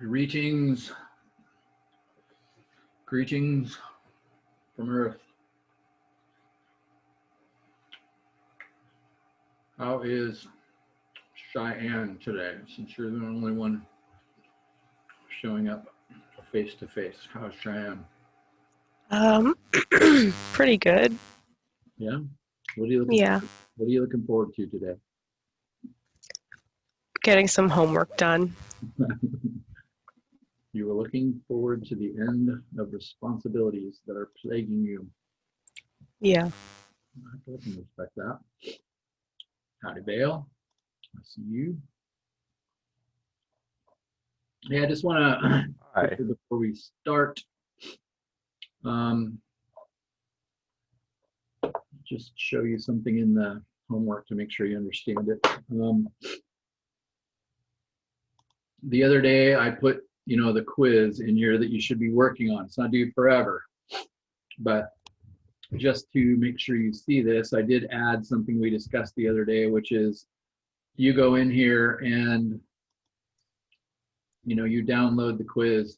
Greetings, greetings from Earth. How is Cheyenne today? Since you're the only one showing up face to face, how's Cheyenne? Pretty good. Yeah. What are you looking? Yeah, What are you looking forward to today? getting some homework done. You were looking forward to the end of responsibilities that are plaguing you. Yeah. I can respect that. Howdy, Vale. I see you. Yeah, I just want to Hi. quickly before we start, just show you something in the homework to make sure you understand it. The other day I put, the quiz in here that you should be working on. It's not due forever, but just to make sure you see this, I did add something we discussed the other day, which is you go in here and you download the quiz.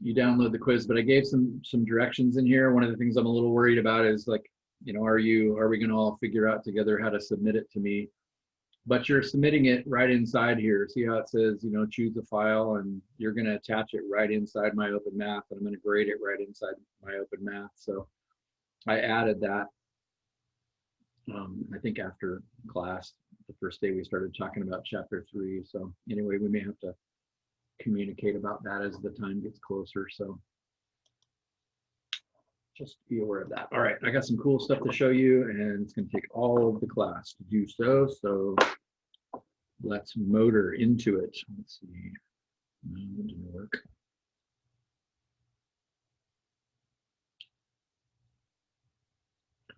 But I gave some directions in here. One of the things I'm a little worried about is like, are we going to all figure out together how to submit it to me? But you're submitting it right inside here. See how it says, choose a file, and you're going to attach it right inside my Open Math, and I'm going to grade it right inside my Open Math. So I added that, I think after class, the first day we started talking about chapter 3. So anyway, we may have to communicate about that as the time gets closer. So just be aware of that. All right, I got some cool stuff to show you, and it's going to take all of the class to do so. So let's motor into it. Let's see. No, it didn't work.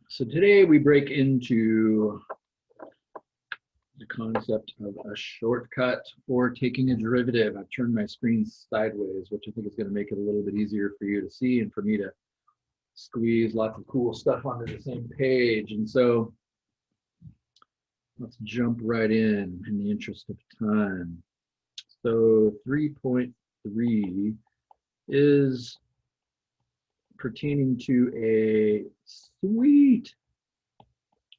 So today we break into the concept of a shortcut or taking a derivative. I've turned my screen sideways, which I think is going to make it a little bit easier for you to see and for me to squeeze lots of cool stuff onto the same page. And so let's jump right in the interest of time. So 3.3 is pertaining to a sweet,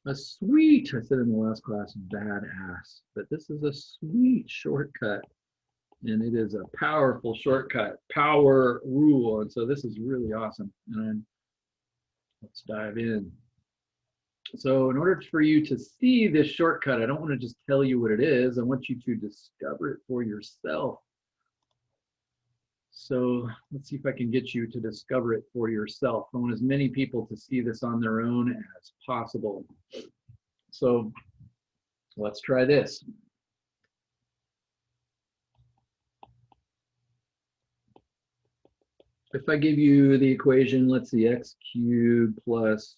I said in the last class, badass, but this is a sweet shortcut, and it is a powerful shortcut, power rule. And so this is really awesome. And let's dive in. So in order for you to see this shortcut, I don't want to just tell you what it is. I want you to discover it for yourself. So let's see if I can get you to discover it for yourself. I want as many people to see this on their own as possible. So let's try this. If I give you the equation, let's see, x cubed plus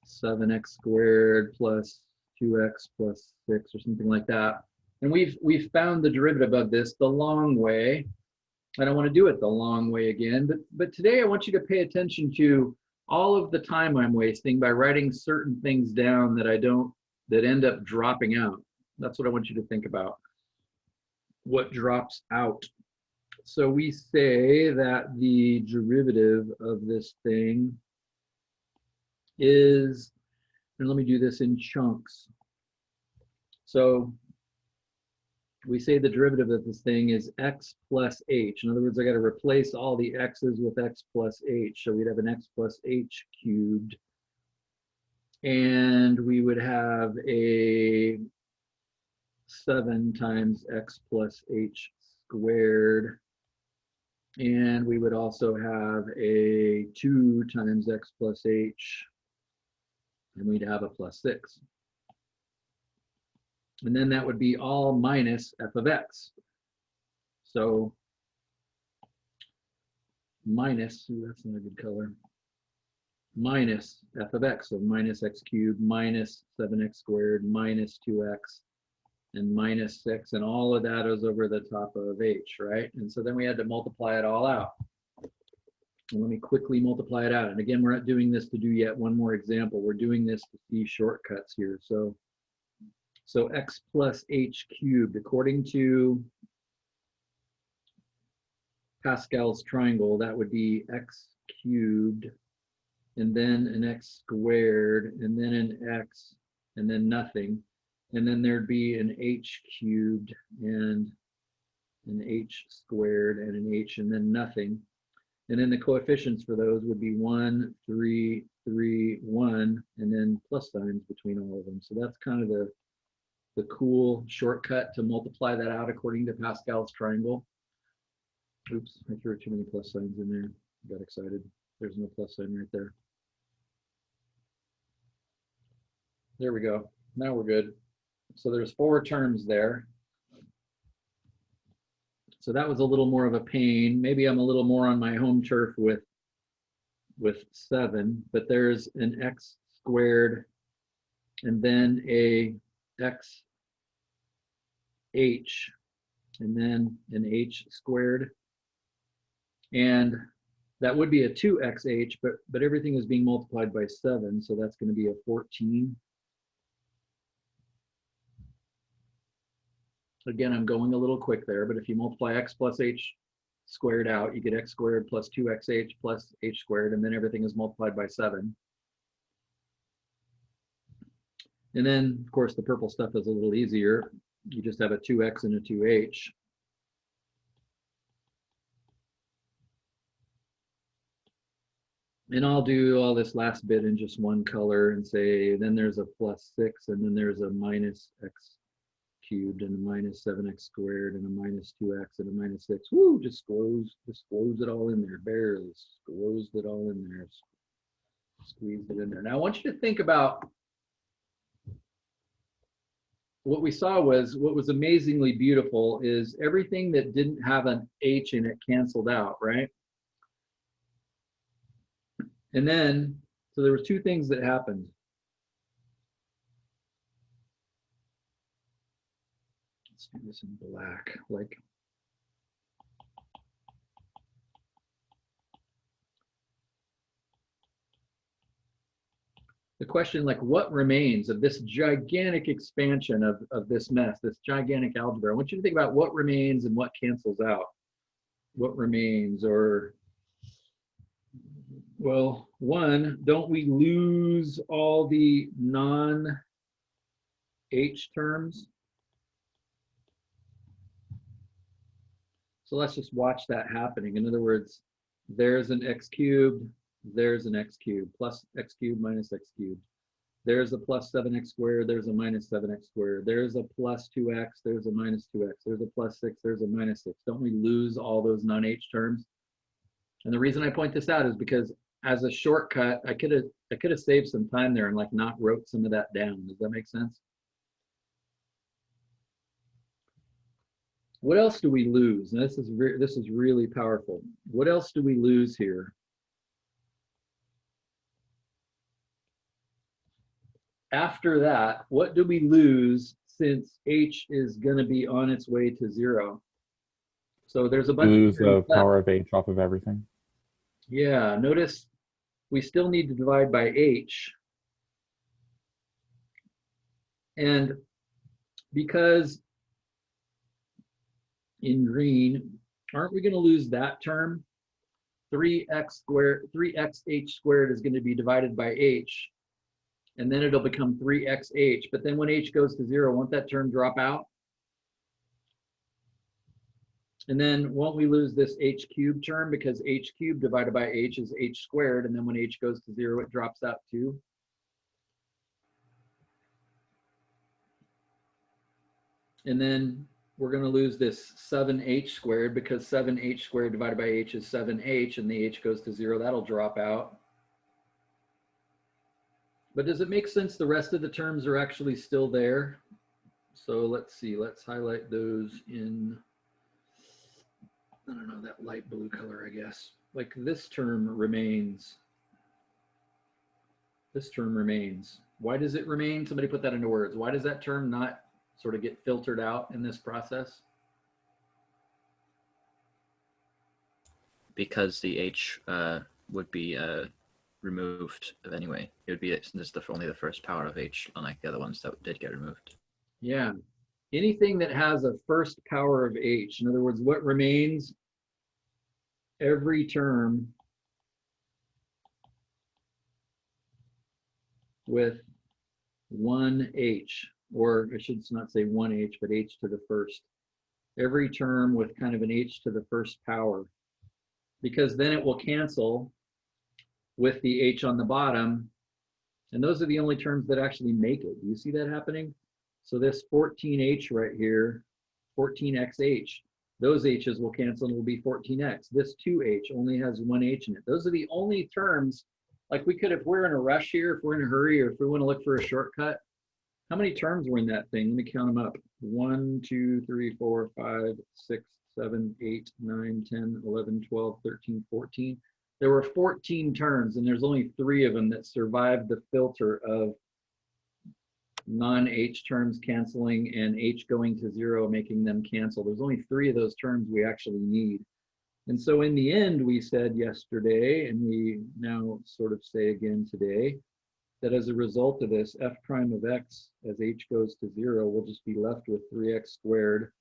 7x squared plus 2x plus 6 or something like that. And we've found the derivative of this the long way. I don't want to do it the long way again, but today I want you to pay attention to all of the time I'm wasting by writing certain things down that end up dropping out. That's what I want you to think about. What drops out? So we say that the derivative of this thing is, and let me do this in chunks. So we say the derivative of this thing is x plus h. In other words, I got to replace all the x's with x plus h. So we'd have an x plus h cubed. And we would have a 7 times x plus h squared. And we would also have a 2 times x plus h. And we'd have a plus 6. And then that would be all minus f of x. So minus, that's not a good color, minus f of x. So minus x cubed minus 7x squared minus 2x and minus 6. And all of that is over the top of h, right? And so then we had to multiply it all out. And let me quickly multiply it out. And again, we're not doing this to do yet one more example. We're doing this to see shortcuts here. So x plus h cubed, according to Pascal's triangle, that would be x cubed, and then an x squared, and then an x, and then nothing. And then there'd be an h cubed, and an h squared, and an h, and then nothing. And then the coefficients for those would be 1, 3, 3, 1, and then plus signs between all of them. So that's kind of the cool shortcut to multiply that out according to Pascal's triangle. Oops, I threw too many plus signs in there. I got excited. There's no plus sign right there. There we go. Now we're good. So there's 4 terms there. So that was a little more of a pain. Maybe I'm a little more on my home turf with 7, but there's an x squared and then a x h and then an h squared. And that would be a 2xh, but everything is being multiplied by 7, so that's going to be a 14. Again, I'm going a little quick there, but if you multiply x plus h squared out, you get x squared plus 2xh plus h squared, and then everything is multiplied by 7. And then, of course, the purple stuff is a little easier. You just have a 2x and a 2h. And I'll do all this last bit in just one color and say, then there's a plus 6, and then there's a minus x cubed, and a minus 7x squared, and a minus 2x, and a minus 6. Woo, just squoze it all in there. Barely squoze it all in there. Squeeze it in there. Now I want you to think about what we saw was, what was amazingly beautiful is everything that didn't have an h in it canceled out, right? And then, so there were 2 things that happened. Let's do this in black, like. The question, like, what remains of this gigantic expansion of this mess, this gigantic algebra? I want you to think about what remains and what cancels out. What remains, or, well, one, don't we lose all the non-h terms? So let's just watch that happening. In other words, there's an x cubed, there's an x cubed, plus x cubed minus x cubed. There's a plus 7x squared, there's a minus 7x squared. There's a plus 2x, there's a minus 2x. There's a plus 6, there's a minus 6. Don't we lose all those non-h terms? And the reason I point this out is because as a shortcut, I could have saved some time there and like not wrote some of that down. Does that make sense? What else do we lose? And this is really powerful. What else do we lose here? After that, what do we lose since h is going to be on its way to 0? So there's a bunch You of lose the power of h off of everything. Yeah, notice we still need to divide by h. And because in green, aren't we going to lose that term? 3x squared, 3xh squared is going to be divided by h, and then it'll become 3xh. But then when h goes to 0, won't that term drop out? And then won't we lose this h cubed term, because h cubed divided by h is h squared, and then when h goes to 0, it drops out too? And then we're going to lose this 7h squared, because 7h squared divided by h is 7h, and the h goes to 0, that'll drop out. But does it make sense the rest of the terms are actually still there? So let's see, let's highlight those in, I don't know, that light blue color, I guess. Like this term remains. This term remains. Why does it remain? Somebody put that into words. Why does that term not sort of get filtered out in this process? Because the h would be removed anyway. It would be just only the first power of h, unlike the other ones that did get removed. Yeah. Anything that has a first power of h, in other words, what remains every term with one h, or I should not say one h, but h to the first. Every term with kind of an h to the first power, because then it will cancel with the h on the bottom, and those are the only terms that actually make it. Do you see that happening? So this 14h right here, 14xh, those h's will cancel and will be 14x. This 2h only has one h in it. Those are the only terms. Like we could, if we're in a rush here, if we're in a hurry, or if we want to look for a shortcut, how many terms were in that thing? Let me count them up. 1, 2, 3, 4, 5, 6, 7, 8, 9, 10, 11, 12, 13, 14. There were 14 terms, and there's only 3 of them that survived the filter of non-H terms canceling and H going to 0, making them cancel. There's only 3 of those terms we actually need. And so in the end, we said yesterday, and we now sort of say again today, that as a result of this, f prime of x as h goes to 0 will just be left with 3x squared,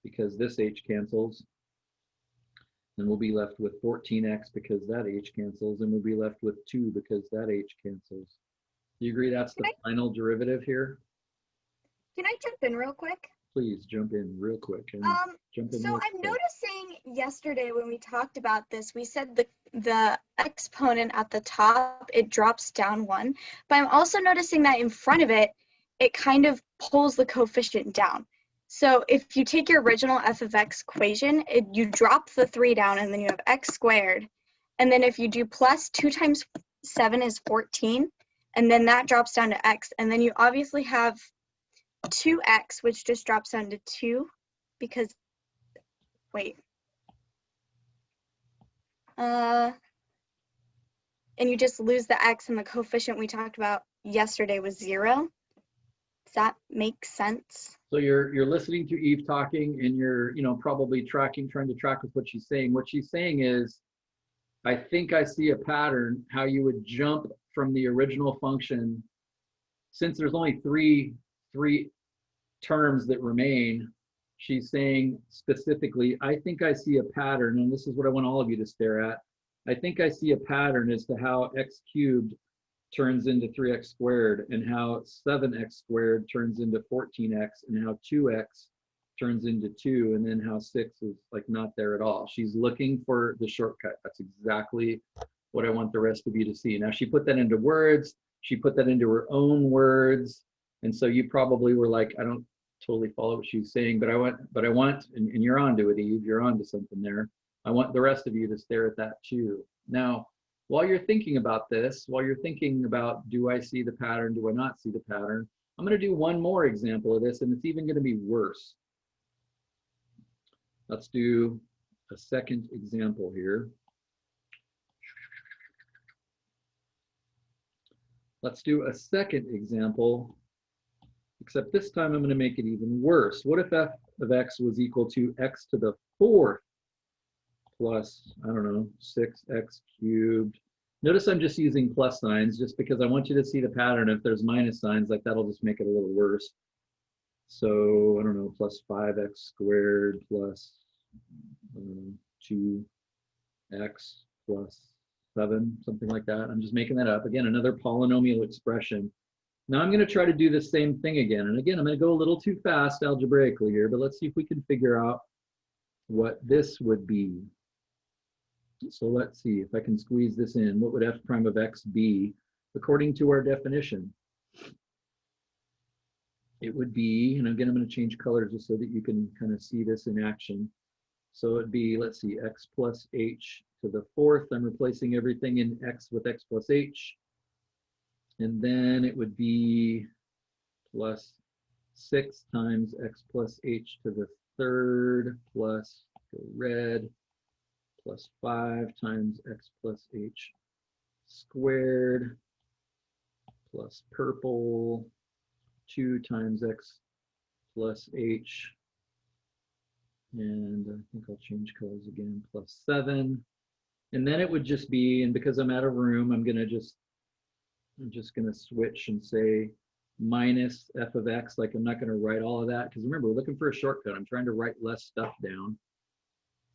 because this h cancels. And we'll be left with 14x because that h cancels, and we'll be left with 2 because that h cancels. Do you agree that's the final derivative here? Can I jump in real quick? Please jump in real quick. And jump in So real I'm quick. noticing yesterday when we talked about this, we said the exponent at the top, it drops down 1, but I'm also noticing that in front of it, it kind of pulls the coefficient down. So if you take your original f of x equation, you drop the 3 down, and then you have x squared. And then if you do plus 2 times 7 is 14, and then that drops down to x, and then you obviously have 2x, which just drops down to 2, because, wait. And you just lose the x, and the coefficient we talked about yesterday was 0. Does that make sense? So you're listening to Eve talking, and you're probably trying to track with what she's saying. What she's saying is, I think I see a pattern how you would jump from the original function, since there's only three terms that remain. She's saying specifically, I think I see a pattern, and this is what I want all of you to stare at. I think I see a pattern as to how x cubed turns into 3x squared, and how 7x squared turns into 14x, and how 2x turns into 2, and then how 6 is like not there at all. She's looking for the shortcut. That's exactly what I want the rest of you to see. Now she put that into words, she put that into her own words, and so you probably were like, I don't totally follow what she's saying, but I want, and you're onto it, Eve, you're onto something there. I want the rest of you to stare at that too. Now, while you're thinking about this, while you're thinking about, do I see the pattern, do I not see the pattern, I'm going to do one more example of this, and it's even going to be worse. Let's do a second example here. Let's do a second example, except this time I'm going to make it even worse. What if f of x was equal to x to the 4th plus, I don't know, 6x cubed. Notice I'm just using plus signs just because I want you to see the pattern. If there's minus signs, like that'll just make it a little worse. So, I don't know, plus 5x squared plus 2x plus 7, something like that. I'm just making that up. Again, another polynomial expression. Now I'm going to try to do the same thing again. And again, I'm going to go a little too fast algebraically here, but let's see if we can figure out what this would be. So let's see if I can squeeze this in. What would f prime of x be according to our definition? It would be, and again, I'm going to change colors just so that you can kind of see this in action. So it'd be, let's see, x plus h to the 4th. I'm replacing everything in x with x plus h. And then it would be plus 6 times x plus h to the 3rd plus red plus 5 times x plus h squared plus purple 2 times x plus h, and I think I'll change colors again, plus 7. And then it would just be, and because I'm out of room, I'm just gonna switch and say minus f of x. Like I'm not gonna write all of that, because remember, we're looking for a shortcut. I'm trying to write less stuff down.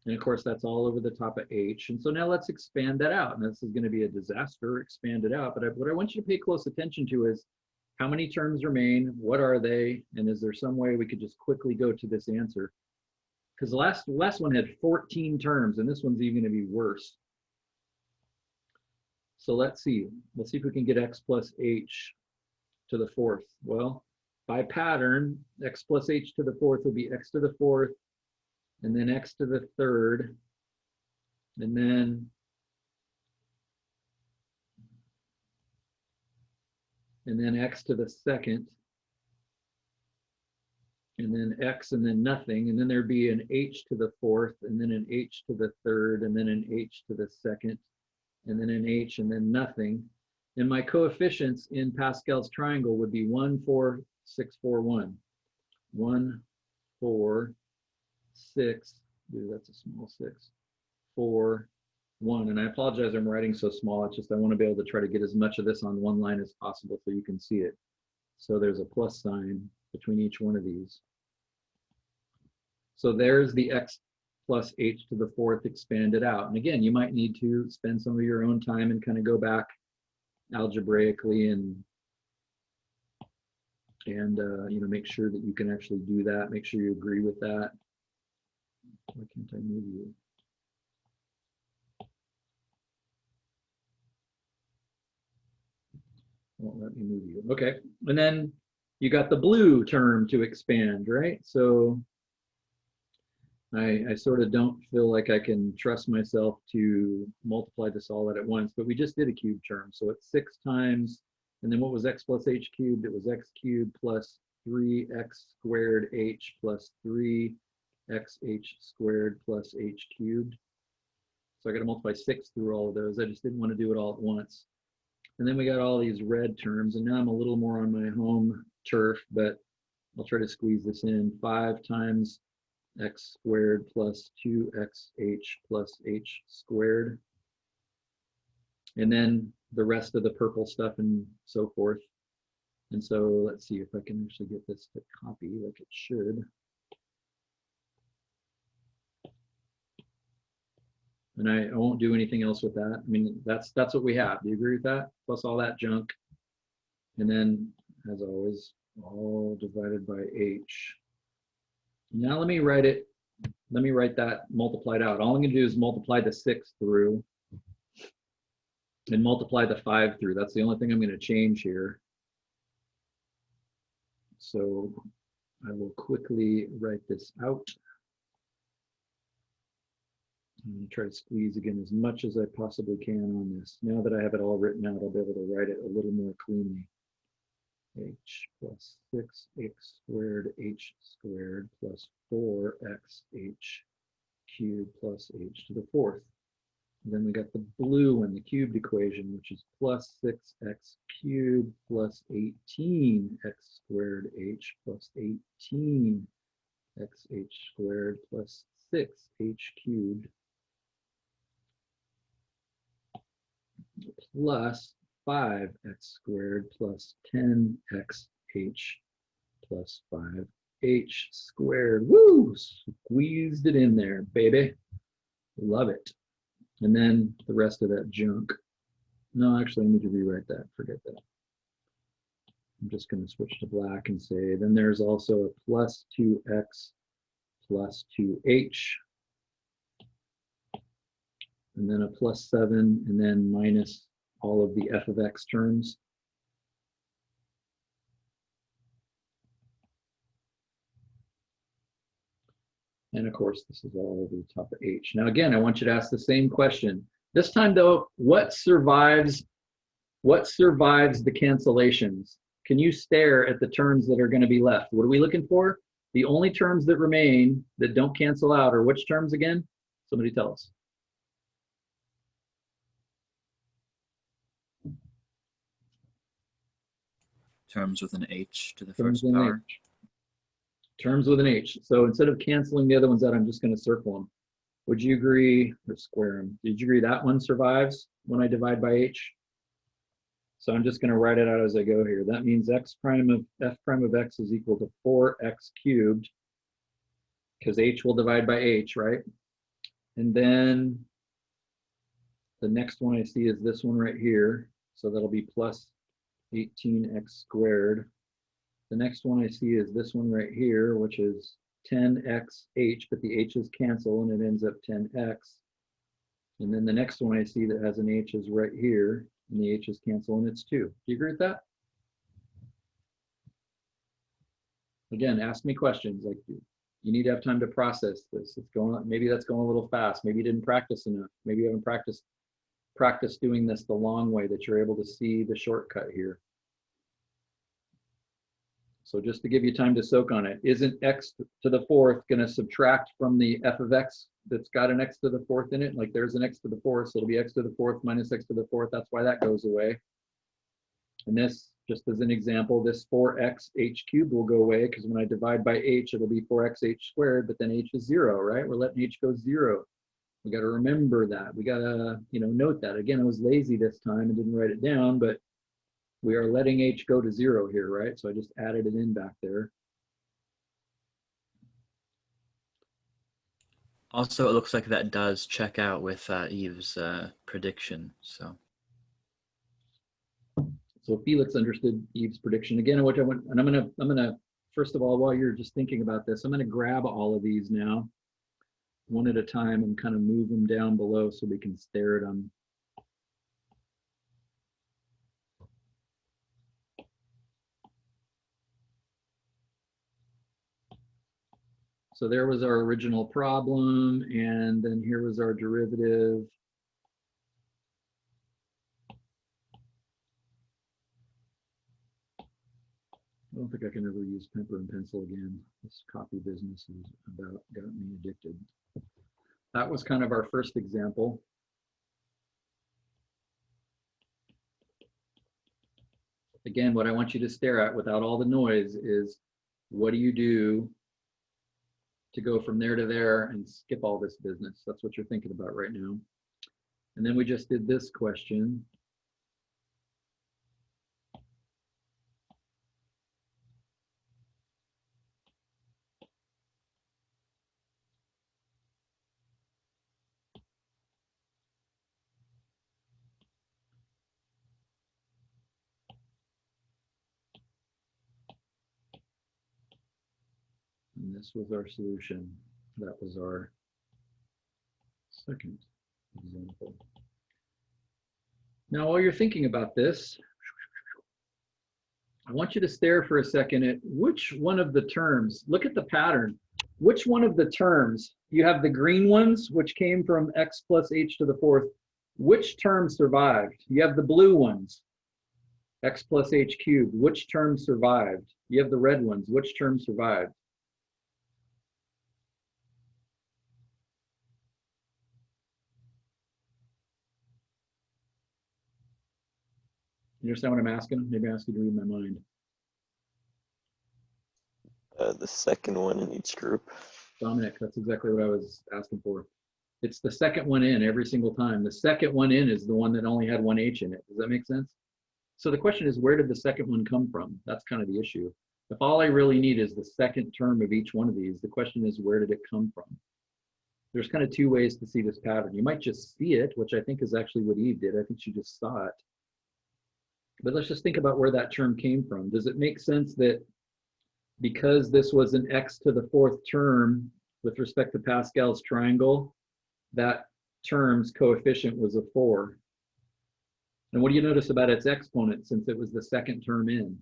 And of course, that's all over the top of h. And so now let's expand that out. And this is going to be a disaster, expand it out. But what I want you to pay close attention to is how many terms remain, what are they, and is there some way we could just quickly go to this answer? Because the last one had 14 terms, and this one's even going to be worse. So let's see if we can get x plus h to the fourth. Well, by pattern, x plus h to the fourth would be x to the fourth, and then x to the third, and then x to the second, and then x and then nothing, and then there'd be an h to the fourth, and then an h to the third, and then an h to the second, and then an h and then nothing. And my coefficients in Pascal's triangle would be 1, 4, 6, 4, 1. 1, 4, 6, ooh, that's a small 6, 4, 1. And I apologize, I'm writing so small. It's just I want to be able to try to get as much of this on one line as possible so you can see it. So there's a plus sign between each one of these. So there's the x plus h to the fourth expanded out. And again, you might need to spend some of your own time and kind of go back algebraically and you know, make sure that you can actually do that. Make sure you agree with that. Why can't I move you? Won't let me move you. Okay, and then you got the blue term to expand, right? So I sort of don't feel like I can trust myself to multiply this all at once, but we just did a cube term. So it's 6 times, and then what was x plus h cubed? It was x cubed plus 3x squared h plus 3xh squared plus h cubed. So I got to multiply 6 through all of those. I just didn't want to do it all at once. And then we got all these red terms, and now I'm a little more on my home turf, but I'll try to squeeze this in. 5 times x squared plus 2xh plus h squared. And then the rest of the purple stuff and so forth. And so let's see if I can actually get this to copy like it should. And I won't do anything else with that. I mean, that's what we have. Do you agree with that? Plus all that junk. And then, as always, all divided by h. Now let me write it. Let me write that multiplied out. All I'm going to do is multiply the 6 through and multiply the 5 through. That's the only thing I'm going to change here. So I will quickly write this out. I'm going to try to squeeze again as much as I possibly can on this. Now that I have it all written out, I'll be able to write it a little more cleanly. H plus 6x squared h squared plus 4xh cubed plus h to the fourth. And then we got the blue one, the cubed equation, which is plus 6x cubed plus 18x squared h plus 18xh squared plus 6h cubed plus 5x squared plus 10xh plus 5h squared. Woo! Squeezed it in there, baby. Love it. And then the rest of that junk. No, actually, I need to rewrite that. Forget that. I'm just going to switch to black and say, then there's also a plus 2x plus 2h. And then a plus 7, and then minus all of the f of x terms. And of course, this is all over the top of h. Now, again, I want you to ask the same question. This time, though, what survives the cancellations? Can you stare at the terms that are going to be left? What are we looking for? The only terms that remain that don't cancel out are which terms again? Somebody tell us. Terms with an h to the Terms first with an power. h. Terms with an h. So instead of canceling the other ones out, I'm just going to circle them. Would you agree, or square them? Did you agree that one survives when I divide by h? So I'm just going to write it out as I go here. That means f prime of x is equal to 4x cubed, because h will divide by h, right? And then the next one I see is this one right here. So that'll be plus 18x squared. The next one I see is this one right here, which is 10xh, but the h's cancel and it ends up 10x. And then the next one I see that has an h is right here, and the h's cancel and it's 2. Do you agree with that? Again, ask me questions. Like, you need to have time to process this. It's going, maybe that's going a little fast. Maybe you didn't practice enough. Maybe you haven't practiced doing this the long way, that you're able to see the shortcut here. So just to give you time to soak on it, isn't x to the fourth going to subtract from the f of x that's got an x to the fourth in it? Like, there's an x to the fourth, so it'll be x to the fourth minus x to the fourth. That's why that goes away. And this, just as an example, this 4x h cubed will go away, because when I divide by h, it'll be 4x h squared, but then h is 0, right? We're letting h go 0. We got to remember that. We got to, note that. Again, I was lazy this time and didn't write it down, but we are letting h go to 0 here, right? So I just added it in back there. Also, it looks like that does check out with Eve's prediction. So Felix understood Eve's prediction again. What I want, and I'm gonna first of all, while you're just thinking about this, I'm gonna grab all of these now, one at a time, and kind of move them down below so we can stare at them. So there was our original problem, and then here was our derivative. I don't think I can ever use paper and pencil again. This copy business has about got me addicted. That was kind of our first example. Again, what I want you to stare at without all the noise is, what do you do to go from there to there and skip all this business? That's what you're thinking about right now. And then we just did this question. And this was our solution. That was our second example. Now, while you're thinking about this, I want you to stare for a second at which one of the terms, look at the pattern. Which one of the terms, you have the green ones, which came from x plus h to the fourth. Which term survived? You have the blue ones, x plus h cubed. Which term survived? You have the red ones. Which term survived? You understand what I'm asking? Maybe I ask you to read my mind. The second one in each group. Dominic, that's exactly what I was asking for. It's the second one in every single time. The second one in is the one that only had one H in it. Does that make sense? So the question is, where did the second one come from? That's kind of the issue. If all I really need is the second term of each one of these, the question is, where did it come from? There's kind of two ways to see this pattern. You might just see it, which I think is actually what Eve did. I think she just saw it. But let's just think about where that term came from. Does it make sense that because this was an x to the fourth term with respect to Pascal's triangle, that term's coefficient was a 4? And what do you notice about its exponent, since it was the second term in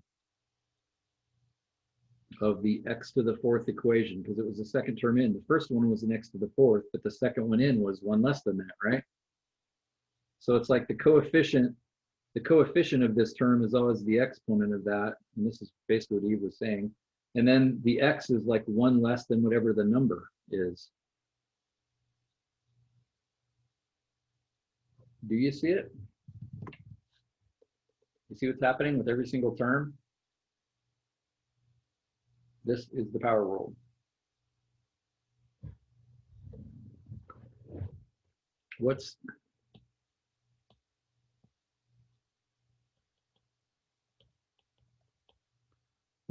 of the x to the fourth equation? Because it was the second term in. The first one was an x to the fourth, but the second one in was one less than that, right? So it's like the coefficient of this term is always the exponent of that. And this is basically what Eve was saying. And then the x is like one less than whatever the number is. Do you see it? You see what's happening with every single term? This is the power rule.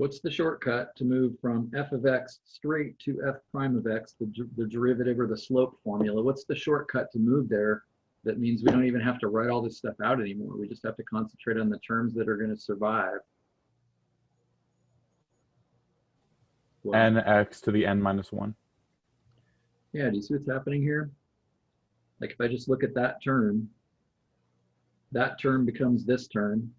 What's the shortcut to move from f of x straight to f prime of x, the derivative or the slope formula? What's the shortcut to move there that means we don't even have to write all this stuff out anymore? We just have to concentrate on the terms that are going to survive. Well, nx to the n minus 1. yeah, do you see what's happening here? Like if I just look at that term becomes this term.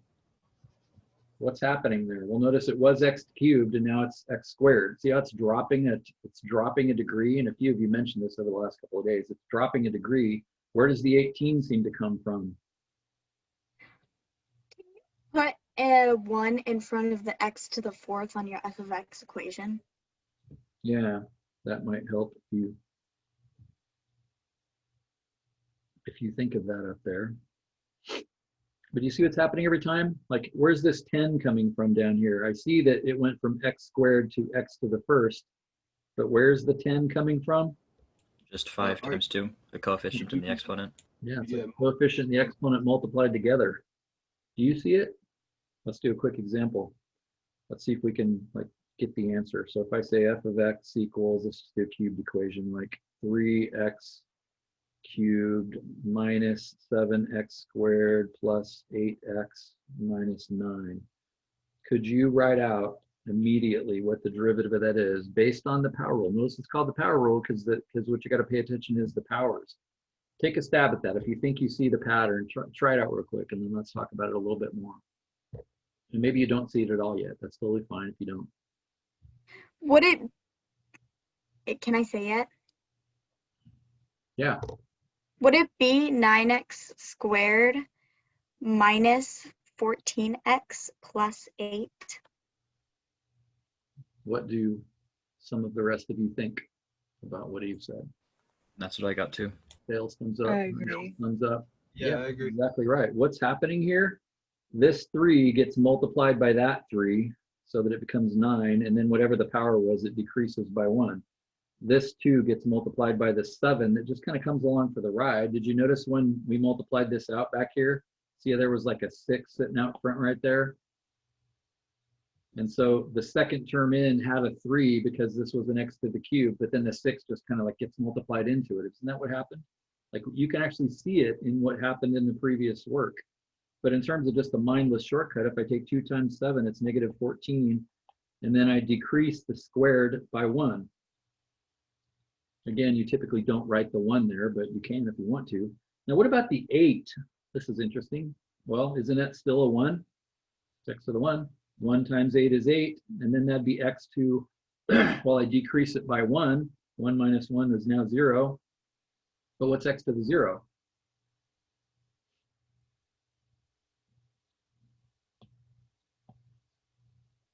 What's happening there? Well, notice it was x cubed and now it's x squared. See how it's dropping a degree? And a few of you mentioned this over the last couple of days. It's dropping a degree. Where does the 18 seem to come from? Put a 1 in front of the x to the 4th on your f of x equation. Yeah, that might help if you think of that up there. But you see what's happening every time? Like, where's this 10 coming from down here? I see that it went from x squared to x to the 1st, but where's the 10 coming from? Just 5 times 2, the coefficient and the exponent. Yeah, it's a coefficient and the exponent multiplied together. Do you see it? Let's do a quick example. Let's see if we can like get the answer. So if I say f of x equals, let's just do a cubed equation, like 3x cubed minus 7x squared plus 8x minus 9. Could you write out immediately what the derivative of that is based on the power rule? Notice it's called the power rule because what you got to pay attention is the powers. Take a stab at that. If you think you see the pattern, try it out real quick, and then let's talk about it a little bit more. And maybe you don't see it at all yet. That's totally fine if you don't. Would can I say it? Yeah. Would it be 9x squared minus 14x plus 8? What do some of the rest of you think about what you've said? That's what I got too. Dale's thumbs up. I agree. Thumbs up. Yeah, I agree. Exactly right. What's happening here? This 3 gets multiplied by that 3 so that it becomes 9, and then whatever the power was, it decreases by 1. This 2 gets multiplied by the 7. It just kind of comes along for the ride. Did you notice when we multiplied this out back here? See how there was like a 6 sitting out front right there? And so the second term in had a 3 because this was an x to the cube, but then the 6 just kind of like gets multiplied into it. Isn't that what happened? Like you can actually see it in what happened in the previous work. But in terms of just a mindless shortcut, if I take 2 times 7, it's negative 14. And then I decrease the squared by 1. Again, you typically don't write the 1 there, but you can if you want to. Now, what about the 8? This is interesting. Well, isn't that still a 1? It's x to the 1. 1 times 8 is 8. And then that'd be x to, well, I decrease it by 1. 1 minus 1 is now 0. But what's x to the 0?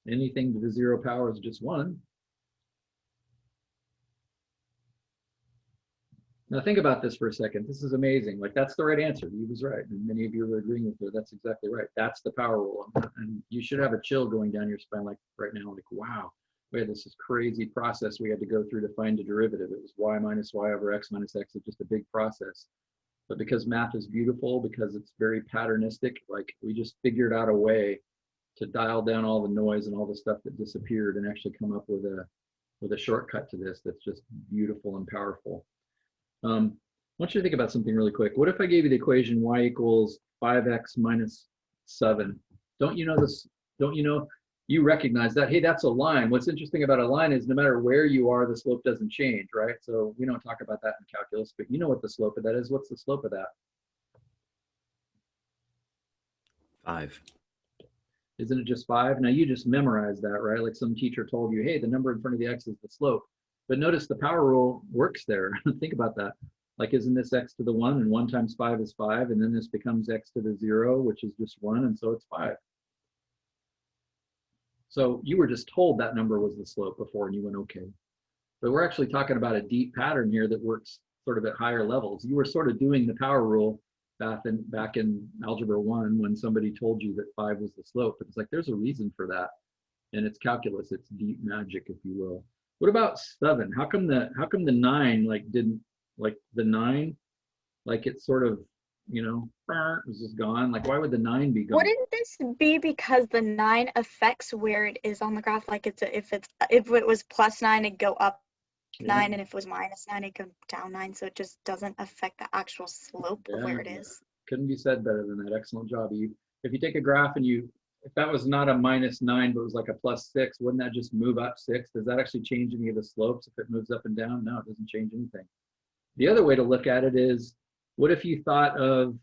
Anything to the 0 power is just 1. Now think about this for a second. This is amazing. Like that's the right answer. He was right. And many of you are agreeing with her. That's exactly right. That's the power rule. And you should have a chill going down your spine like right now, like, wow, we had this crazy process we had to go through to find a derivative. It was y minus y over x minus x. It's just a big process. But because math is beautiful, because it's very patternistic, like we just figured out a way to dial down all the noise and all the stuff that disappeared and actually come up with a shortcut to this that's just beautiful and powerful. I want you to think about something really quick. What if I gave you the equation y equals 5x minus 7? Don't you know this? Don't you know? You recognize that, hey, that's a line. What's interesting about a line is no matter where you are, the slope doesn't change, right? So we don't talk about that in calculus, but you know what the slope of that is. What's the slope of that? 5. Isn't it just 5? Now you just memorized that, right? Like some teacher told you, hey, the number in front of the x is the slope. But notice the power rule works there. Think about that. Like, isn't this x to the 1? And 1 times 5 is 5. And then this becomes x to the 0, which is just 1. And so it's 5. So you were just told that number was the slope before and you went, okay. But we're actually talking about a deep pattern here that works sort of at higher levels. You were sort of doing the power rule back in Algebra 1 when somebody told you that 5 was the slope. But it's like, there's a reason for that. And it's calculus. It's deep magic, if you will. What about 7? How come the 9 like didn't, like the 9, like it sort of you know, it's just gone. Like, why would the 9 be gone? Wouldn't this be because the 9 affects where it is on the graph? Like if it was +9, it'd go up 9, and if it was -9, it'd go down 9. So it just doesn't affect the actual slope of where it Yeah. is. Couldn't be said better than that. Excellent job. If you take a graph and if that was not a -9, but it was like a +6, wouldn't that just move up 6? Does that actually change any of the slopes if it moves up and down? No, it doesn't change anything. The other way to look at it is, what if you thought of,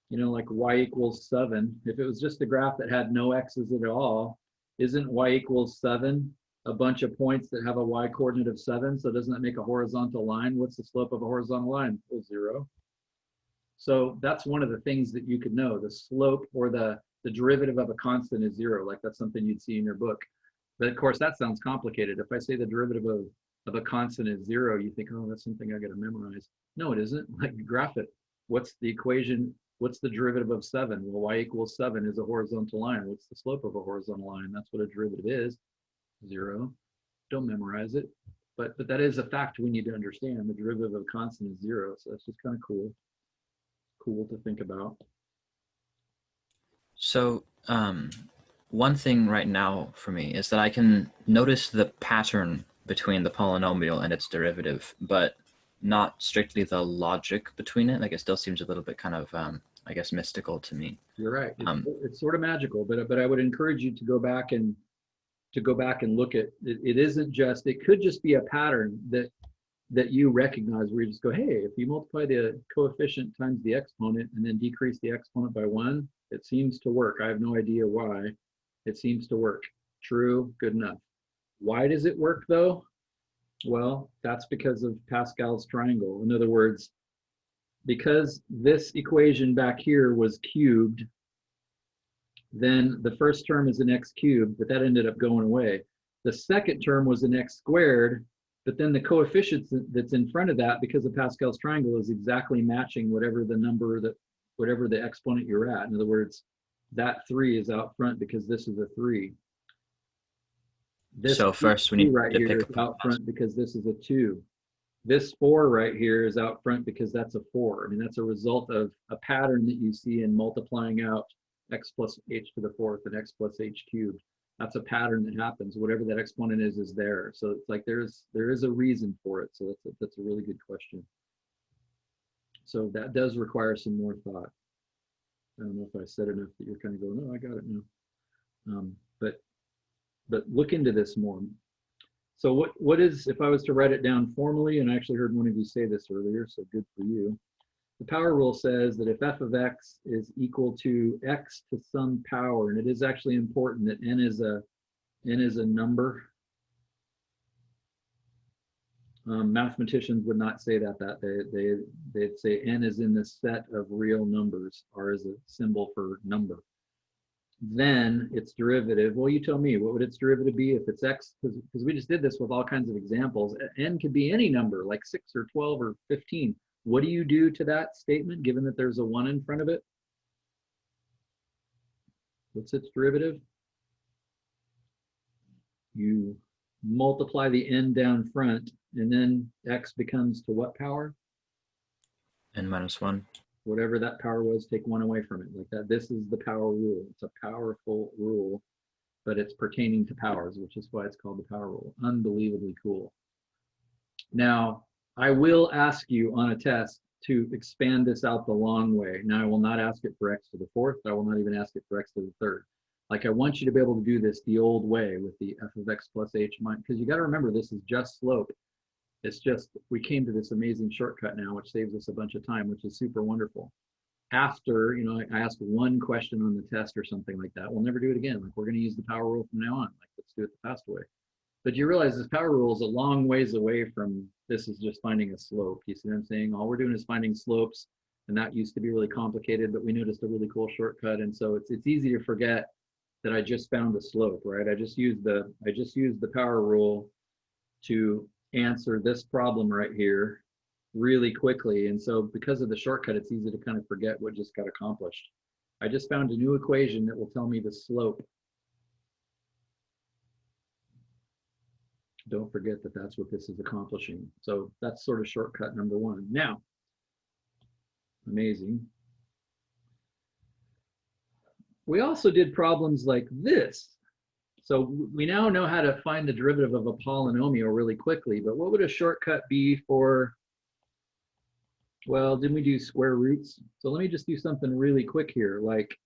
you know, like y = 7? If it was just a graph that had no x's at all, isn't y = 7 a bunch of points that have a y coordinate of 7? So doesn't that make a horizontal line? What's the slope of a horizontal line? Well, 0. So that's one of the things that you could know. The slope or the derivative of a constant is 0. Like, that's something you'd see in your book. But of course, that sounds complicated. If I say the derivative of a constant is 0, you think, oh, that's something I got to memorize. No, it isn't. Like, graph it. What's the equation? What's the derivative of 7? Well, y = 7 is a horizontal line. What's the slope of a horizontal line? That's what a derivative is. 0. Don't memorize it. But that is a fact we need to understand. The derivative of a constant is 0. So that's just kind of cool. Cool to think about. So one thing right now for me is that I can notice the pattern between the polynomial and its derivative, but not strictly the logic between it. Like, it still seems a little bit kind of, I guess, mystical to me. You're right. It's sort of magical, but I would encourage you to go back and look at it. It isn't just, it could just be a pattern that you recognize where you just go, hey, if you multiply the coefficient times the exponent and then decrease the exponent by 1, it seems to work. I have no idea why. It seems to work. True, good enough. Why does it work though? Well, that's because of Pascal's triangle. In other words, because this equation back here was cubed, then the first term is an x cubed, but that ended up going away. The second term was an x squared, but then the coefficient that's in front of that, because of Pascal's triangle, is exactly matching whatever the exponent you're at. In other words, that 3 is out front because this is a 3. This So first we need right to here pick is out front because this is a 2. This 4 right here is out front because that's a 4. I mean, that's a result of a pattern that you see in multiplying out x plus h to the 4th and x plus h cubed. That's a pattern that happens. Whatever that exponent is there. So it's like there is a reason for it. So that's a really good question. So that does require some more thought. I don't know if I said enough that you're kind of going, oh, I got it now. But look into this more. So what is, if I was to write it down formally, and I actually heard one of you say this earlier, so good for you. The power rule says that if f of x is equal to x to some power, and it is actually important that n is a number. Mathematicians would not say that. They'd say n is in the set of real numbers. R is a symbol for number. Then its derivative, well, you tell me, what would its derivative be if it's x? Because we just did this with all kinds of examples. N could be any number, like 6 or 12 or 15. What do you do to that statement, given that there's a 1 in front of it? What's its derivative? You multiply the n down front, and then x becomes to what power? n minus 1. Whatever that power was, take 1 away from it. Like that. This is the power rule. It's a powerful rule, but it's pertaining to powers, which is why it's called the power rule. Unbelievably cool. Now, I will ask you on a test to expand this out the long way. Now, I will not ask it for x to the 4th. I will not even ask it for x to the 3rd. Like, I want you to be able to do this the old way with the f of x plus h minus, because you got to remember, this is just slope. It's just, we came to this amazing shortcut now, which saves us a bunch of time, which is super wonderful. After, you know, I ask one question on the test or something like that, we'll never do it again. Like, we're going to use the power rule from now on. Like, let's do it the fast way. But you realize this power rule is a long ways away from this is just finding a slope. You see what I'm saying? All we're doing is finding slopes, and that used to be really complicated, but we noticed a really cool shortcut. And so it's easy to forget that I just found a slope, right? I just used the power rule to answer this problem right here really quickly. And so because of the shortcut, it's easy to kind of forget what just got accomplished. I just found a new equation that will tell me the slope. Don't forget that that's what this is accomplishing. So that's sort of shortcut number 1. Now, Amazing. We also did problems like this. So we now know how to find the derivative of a polynomial really quickly, but what would a shortcut be for, well, didn't we do square roots? So let me just do something really quick here. Like,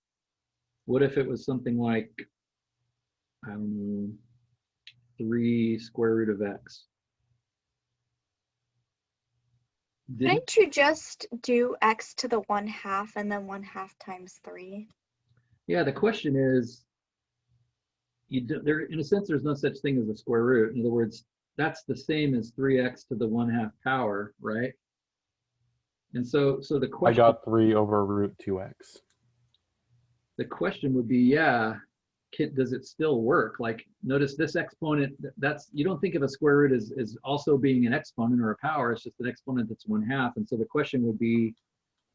what if it was something like, I don't know, 3 square root of x? Couldn't you just do x to the 1/2 and then 1/2 times 3? Yeah, the question is, there, in a sense, there's no such thing as a square root. In other words, that's the same as 3x to the 1/2 power, right? And so the I question, got 3 over root 2x. the question would be, yeah, does it still work? Like, notice this exponent, that's, you don't think of a square root as also being an exponent or a power, it's just an exponent that's 1/2. And so the question would be,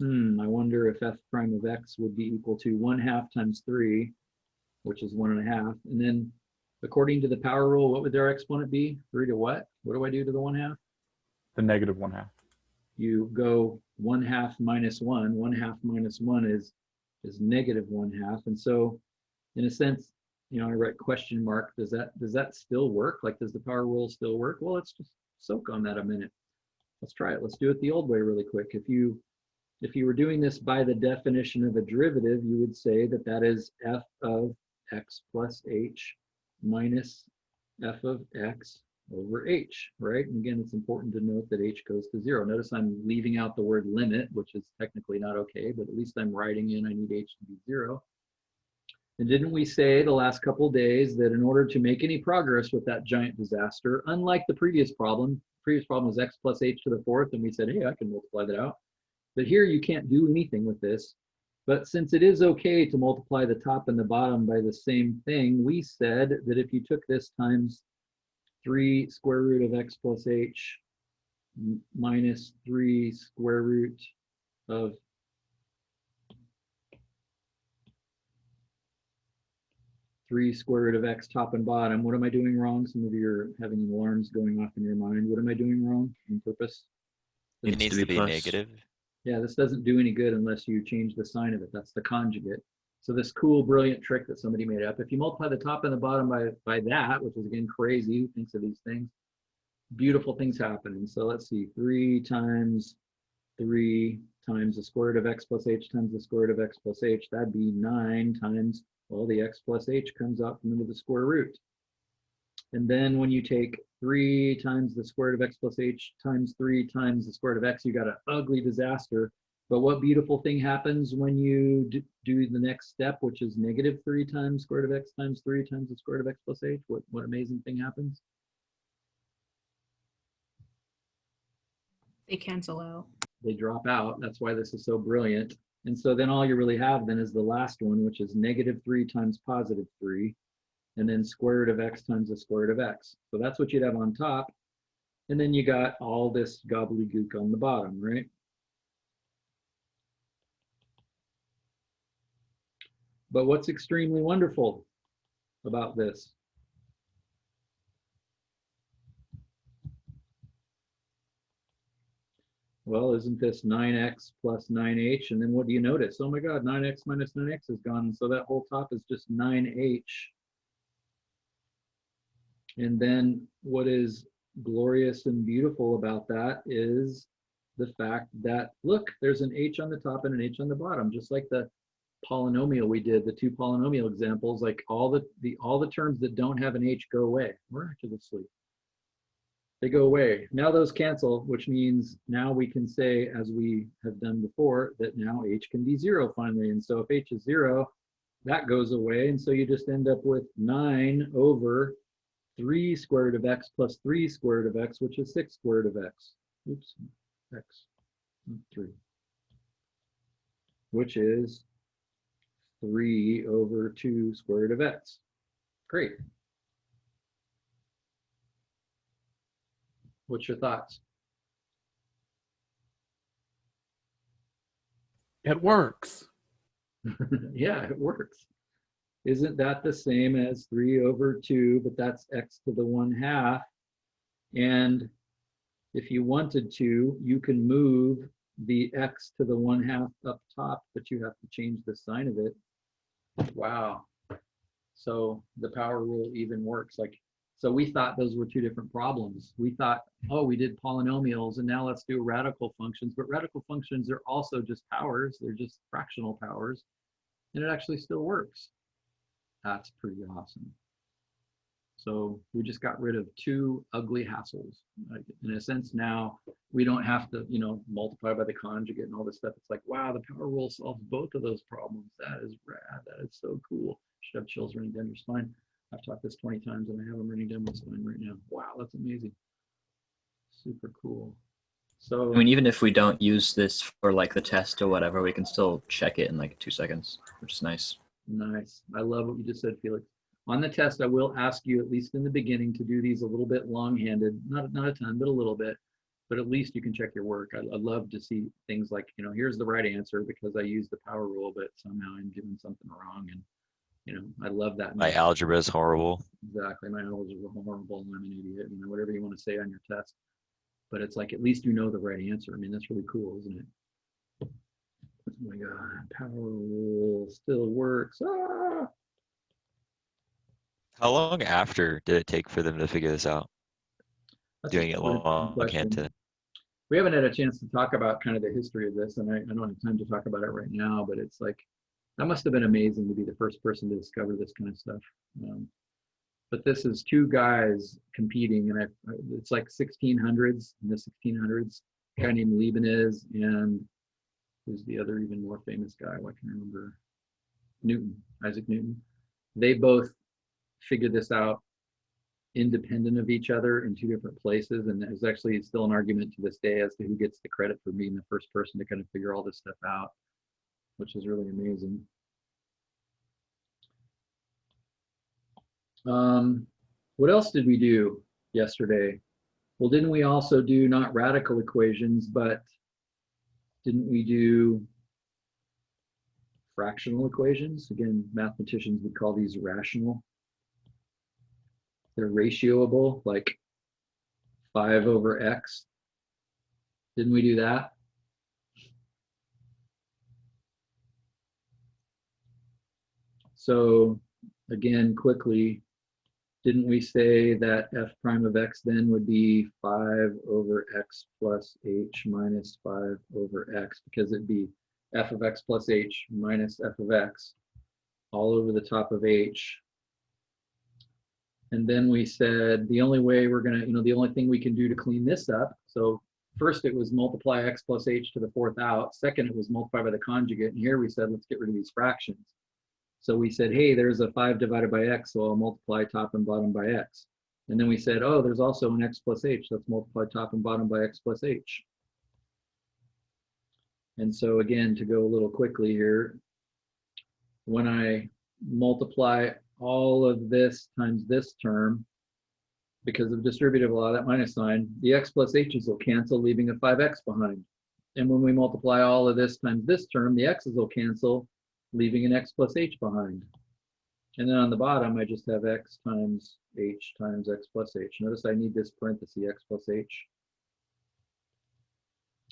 I wonder if f prime of x would be equal to 1/2 times 3, which is 1.5. And then according to the power rule, what would their exponent be? 3 to what? What do I do to the 1/2? The negative 1/2. You go 1/2 minus 1. 1/2 minus 1 is negative 1/2. And so in a sense, you know, I write question mark. Does that still work? Like, does the power rule still work? Well, let's just soak on that a minute. Let's try it. Let's do it the old way really quick. If you were doing this by the definition of a derivative, you would say that that is f of x plus h minus f of x over h, right? And again, it's important to note that h goes to 0. Notice I'm leaving out the word limit, which is technically not okay, but at least I'm writing in I need h to be 0. And didn't we say the last couple of days that in order to make any progress with that giant disaster, unlike the previous problem was x plus h to the 4th, and we said, hey, I can multiply that out. But here you can't do anything with this. But since it is okay to multiply the top and the bottom by the same thing, we said that if you took this times 3 square root of x plus h minus 3 square root of x top and bottom. What am I doing wrong? Some of you are having alarms going off in your mind. What am I doing wrong on purpose? It needs to be plus. negative. Yeah, this doesn't do any good unless you change the sign of it. That's the conjugate. So this cool, brilliant trick that somebody made up, if you multiply the top and the bottom by that, which is again crazy, who thinks of these things, beautiful things happen. And so let's see, 3 times 3 times the square root of x plus h times the square root of x plus h, that'd be 9 times, well, the x plus h comes out from under the square root. And then when you take 3 times the square root of x plus h times 3 times the square root of x, you got an ugly disaster. But what beautiful thing happens when you do the next step, which is negative 3 times square root of x times 3 times the square root of x plus h? What amazing thing happens? They cancel out. They drop out. That's why this is so brilliant. And so then all you really have then is the last one, which is negative 3 times positive 3, and then square root of x times the square root of x. So that's what you'd have on top. And then you got all this gobbledygook on the bottom, right? But what's extremely wonderful about this? Well, isn't this 9x plus 9h? And then what do you notice? Oh my God, 9x minus 9x is gone. And so that whole top is just 9h. And then what is glorious and beautiful about that is the fact that, look, there's an h on the top and an h on the bottom, just like the polynomial we did, the 2 polynomial examples, like all the terms that don't have an h go away. Miraculously. They go away. Now those cancel, which means now we can say, as we have done before, that now h can be 0 finally. And so if h is 0, that goes away. And so you just end up with 9 over 3 square root of x plus 3 square root of x, which is 6 square root of x. Oops, x, 3. Which is 3 over 2 square root of x. Great. What's your thoughts? It works. Yeah, it works. Isn't that the same as 3 over 2, but that's x to the 1/2. And if you wanted to, you can move the x to the 1/2 up top, but you have to change the sign of it. Wow. So the power rule even works. Like, so we thought those were two different problems. We thought, oh, we did polynomials and now let's do radical functions, but radical functions are also just powers. They're just fractional powers, and it actually still works. That's pretty awesome. So we just got rid of two ugly hassles. Like, in a sense, now we don't have to, multiply by the conjugate and all this stuff. It's like, wow, the power rule solves both of those problems. That is rad. That is so cool. Should have chills running down your spine. I've taught this 20 times and I have them running down my spine right now. Wow, that's amazing. Super cool. So I mean, even if we don't use this for like the test or whatever, we can still check it in like 2 seconds, which is nice. nice. I love what you just said, Felix. On the test, I will ask you, at least in the beginning, to do these a little bit long-handed, not a ton, but a little bit. But at least you can check your work. I'd love to see things like, here's the right answer because I used the power rule, but somehow I'm doing something wrong. And, I love that. My algebra is horrible. Exactly. My algebra is horrible. I'm an idiot. Whatever you want to say on your test. But it's like, at least you know the right answer. I mean, that's really cool, isn't it? Oh my God. Power rule still works. Ah! How long after did it take for them to figure this out? That's Doing a it good question. long-handed. We haven't had a chance to talk about kind of the history of this, and I don't have time to talk about it right now, but it's like, that must have been amazing to be the first person to discover this kind of stuff. But this is two guys competing, and it's like 1600s, in the 1600s, a guy named Leibniz, and who's the other even more famous guy? What can I remember? Newton, Isaac Newton. They both figured this out independent of each other in two different places, and there's actually still an argument to this day as to who gets the credit for being the first person to kind of figure all this stuff out, which is really amazing. What else did we do yesterday? Well, didn't we also do not radical equations, but didn't we do fractional equations? Again, mathematicians would call these rational. They're ratioable, like 5 over x. Didn't we do that? So again, quickly, didn't we say that f prime of x then would be 5 over x plus h minus 5 over x, because it'd be f of x plus h minus f of x all over the top of h. And then we said the only way we're going to, the only thing we can do to clean this up. So first it was multiply x plus h to the 4th out. Second, it was multiply by the conjugate. And here we said, let's get rid of these fractions. So we said, hey, there's a 5 divided by x, so I'll multiply top and bottom by x. And then we said, oh, there's also an x plus h. Let's multiply top and bottom by x plus h. And so again, to go a little quickly here, when I multiply all of this times this term, because of distributive law, that minus sign, the x plus h's will cancel, leaving a 5x behind. And when we multiply all of this times this term, the x's will cancel, leaving an x plus h behind. And then on the bottom, I just have x times h times x plus h. Notice I need this parenthesis, x plus h.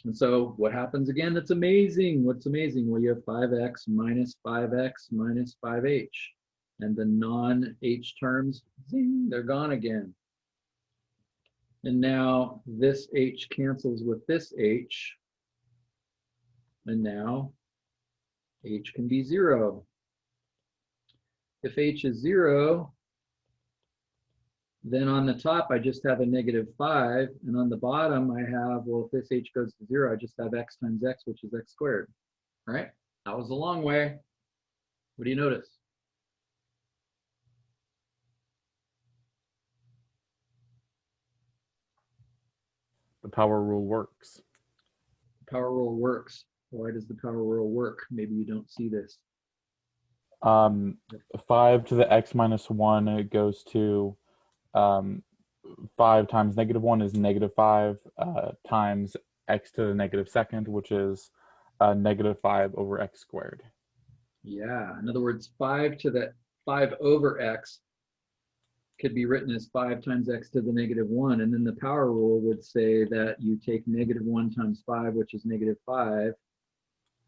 And so what happens again? That's amazing. What's amazing? Well, you have 5x minus 5x minus 5h. And the non-h terms, zing, they're gone again. And now this h cancels with this h. And now h can be 0. If h is 0, then on the top I just have a -5, and on the bottom I have, well, if this h goes to 0, I just have x times x, which is x squared. All right, that was a long way. What do you notice? The power rule works. The power rule works. Why does the power rule work? Maybe you don't see this. 5 to the x minus 1, it goes to 5 times -1 is -5 times x to the -2nd, which is -5 over x squared. Yeah, in other words, 5 to the 5 over x could be written as 5 times x to the negative 1. And then the power rule would say that you take negative 1 times 5, which is negative 5.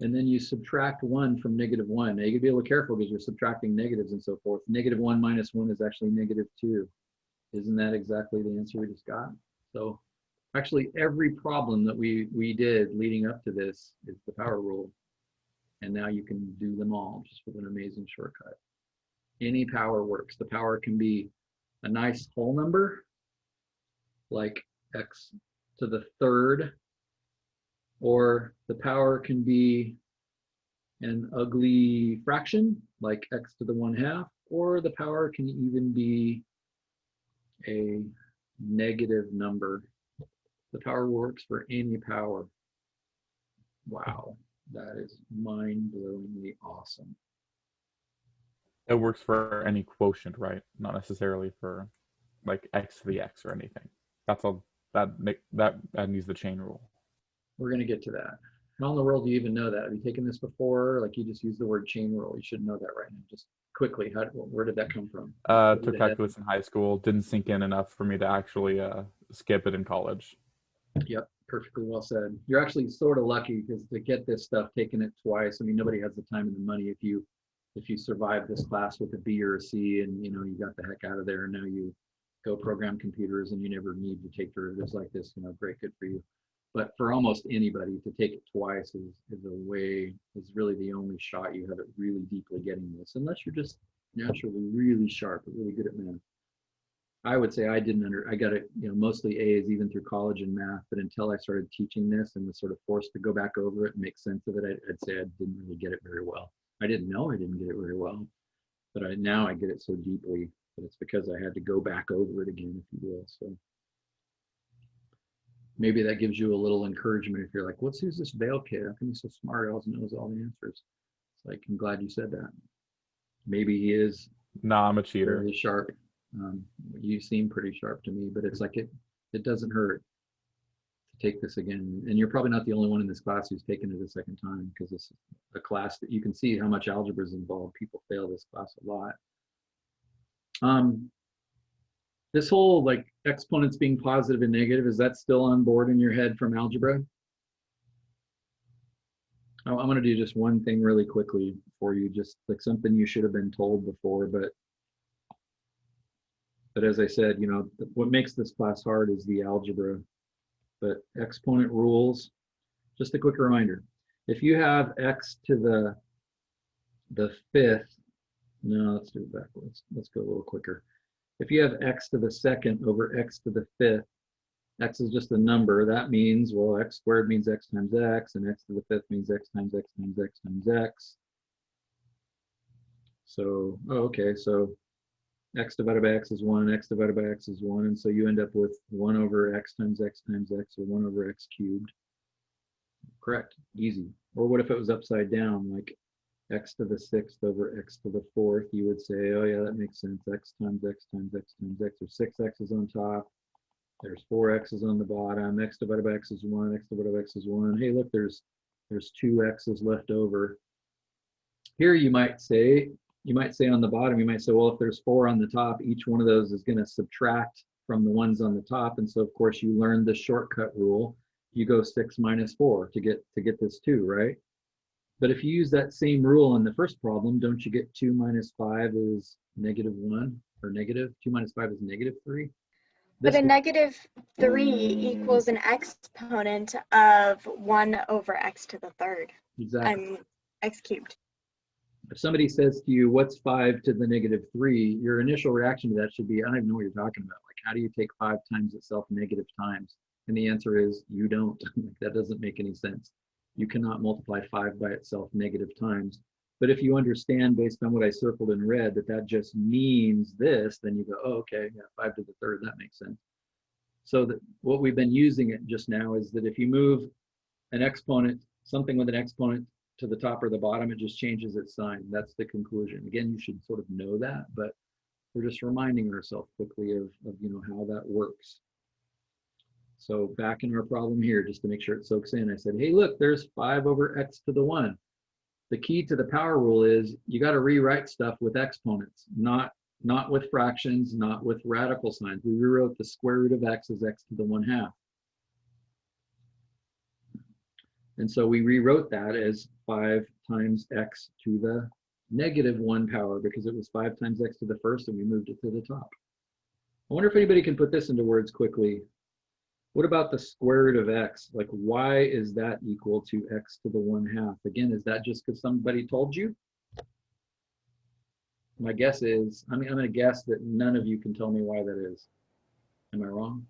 And then you subtract 1 from negative 1. Now you gotta be a little careful because you're subtracting negatives and so forth. Negative 1 minus 1 is actually negative 2. Isn't that exactly the answer we just got? So actually every problem that we did leading up to this is the power rule. And now you can do them all just with an amazing shortcut. Any power works. The power can be a nice whole number, like x to the third, or the power can be an ugly fraction, like x to the 1/2, or the power can even be a negative number. The power works for any power. Wow, that is mind-blowingly awesome. It works for any quotient, right? Not necessarily for like x to the x or anything. That's all. That needs the chain rule. We're gonna get to that. How in the world do you even know that? Have you taken this before? Like you just used the word chain rule. You should know that right now. Just quickly, where did that come from? Took calculus in high school. Didn't sink in enough for me to actually skip it in college. Yep, perfectly well said. You're actually sort of lucky because to get this stuff, taking it twice. I mean, nobody has the time and the money. If you survive this class with a B or a C, and you got the heck out of there, and now you go program computers, and you never need to take derivatives like this. Great, good for you. But for almost anybody, to take it twice is really the only shot you have at really deeply getting this, unless you're just naturally really sharp or really good at math. I would say I got it, mostly A's even through college in math, but until I started teaching this and was sort of forced to go back over it and make sense of it, I'd say I didn't really get it very well. I didn't know I didn't get it very well, but now I get it so deeply that it's because I had to go back over it again, if you will. So maybe that gives you a little encouragement if you're like, who's this Vail kid? How come he's so smart? He always knows all the answers. It's like, I'm glad you said that. Maybe he is. Nah, I'm a cheater. Really sharp. You seem pretty sharp to me, but it's like it doesn't hurt to take this again. And you're probably not the only one in this class who's taken it a second time, because it's a class that you can see how much algebra is involved. People fail this class a lot. This whole like exponents being positive and negative, is that still on board in your head from algebra? I'm going to do just one thing really quickly for you, just like something you should have been told before, but as I said, what makes this class hard is the algebra. But exponent rules, just a quick reminder. If you have x to the fifth, no, let's do it backwards. Let's go a little quicker. If you have x to the second over x to the fifth, x is just a number. That means, well, x squared means x times x, and x to the fifth means x times x times x times x. So, okay, so x divided by x is 1, x divided by x is 1, and so you end up with 1 over x times x times x, or 1 over x cubed. Correct, easy. Or what if it was upside down, like x to the sixth over x to the fourth? You would say, oh yeah, that makes sense. X times x times x times x, or 6x's on top. There's 4x's on the bottom. X divided by x is 1, x divided by x is 1. Hey, look, there's 2 x's left over. Here you might say on the bottom, you might say, well, if there's 4 on the top, each one of those is going to subtract from the ones on the top. And so, of course, you learned the shortcut rule. You go 6 minus 4 to get this 2, right? But if you use that same rule in the first problem, don't you get 2 minus 5 is negative 1, or negative? 2 minus 5 is negative 3? But a negative 3 equals an exponent of 1 over x to the third. Exactly. X cubed. If somebody says to you, what's 5 to the negative 3, your initial reaction to that should be, I don't even know what you're talking about. Like, how do you take 5 times itself negative times? And the answer is, you don't. That doesn't make any sense. You cannot multiply 5 by itself negative times. But if you understand, based on what I circled in red, that just means this, then you go, oh, okay, yeah, 5 to the third, that makes sense. So that what we've been using it just now is that if you move an exponent, something with an exponent to the top or the bottom, it just changes its sign. That's the conclusion. Again, you should sort of know that, but we're just reminding ourselves quickly of how that works. So back in our problem here, just to make sure it soaks in, I said, hey, look, there's 5 over x to the 1. The key to the power rule is you got to rewrite stuff with exponents, not not with fractions, not with radical signs. We rewrote the square root of x as x to the 1/2. And so we rewrote that as 5 times x to the -1 power, because it was 5 times x to the first, and we moved it to the top. I wonder if anybody can put this into words quickly. What about the square root of x? Like, why is that equal to x to the 1/2? Again, is that just because somebody told you? My guess is, I'm going to guess that none of you can tell me why that is. Am I wrong?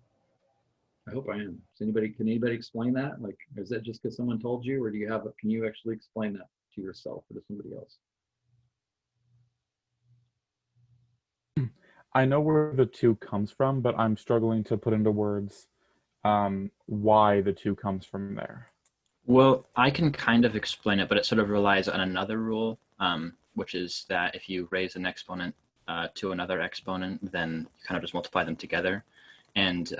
I hope I am. Can anybody explain that? Like, is that just because someone told you, or can you actually explain that to yourself or to somebody else? I know where the 2 comes from, but I'm struggling to put into words why the 2 comes from there. Well, I can kind of explain it, but it sort of relies on another rule, which is that if you raise an exponent to another exponent, then you kind of just multiply them together. And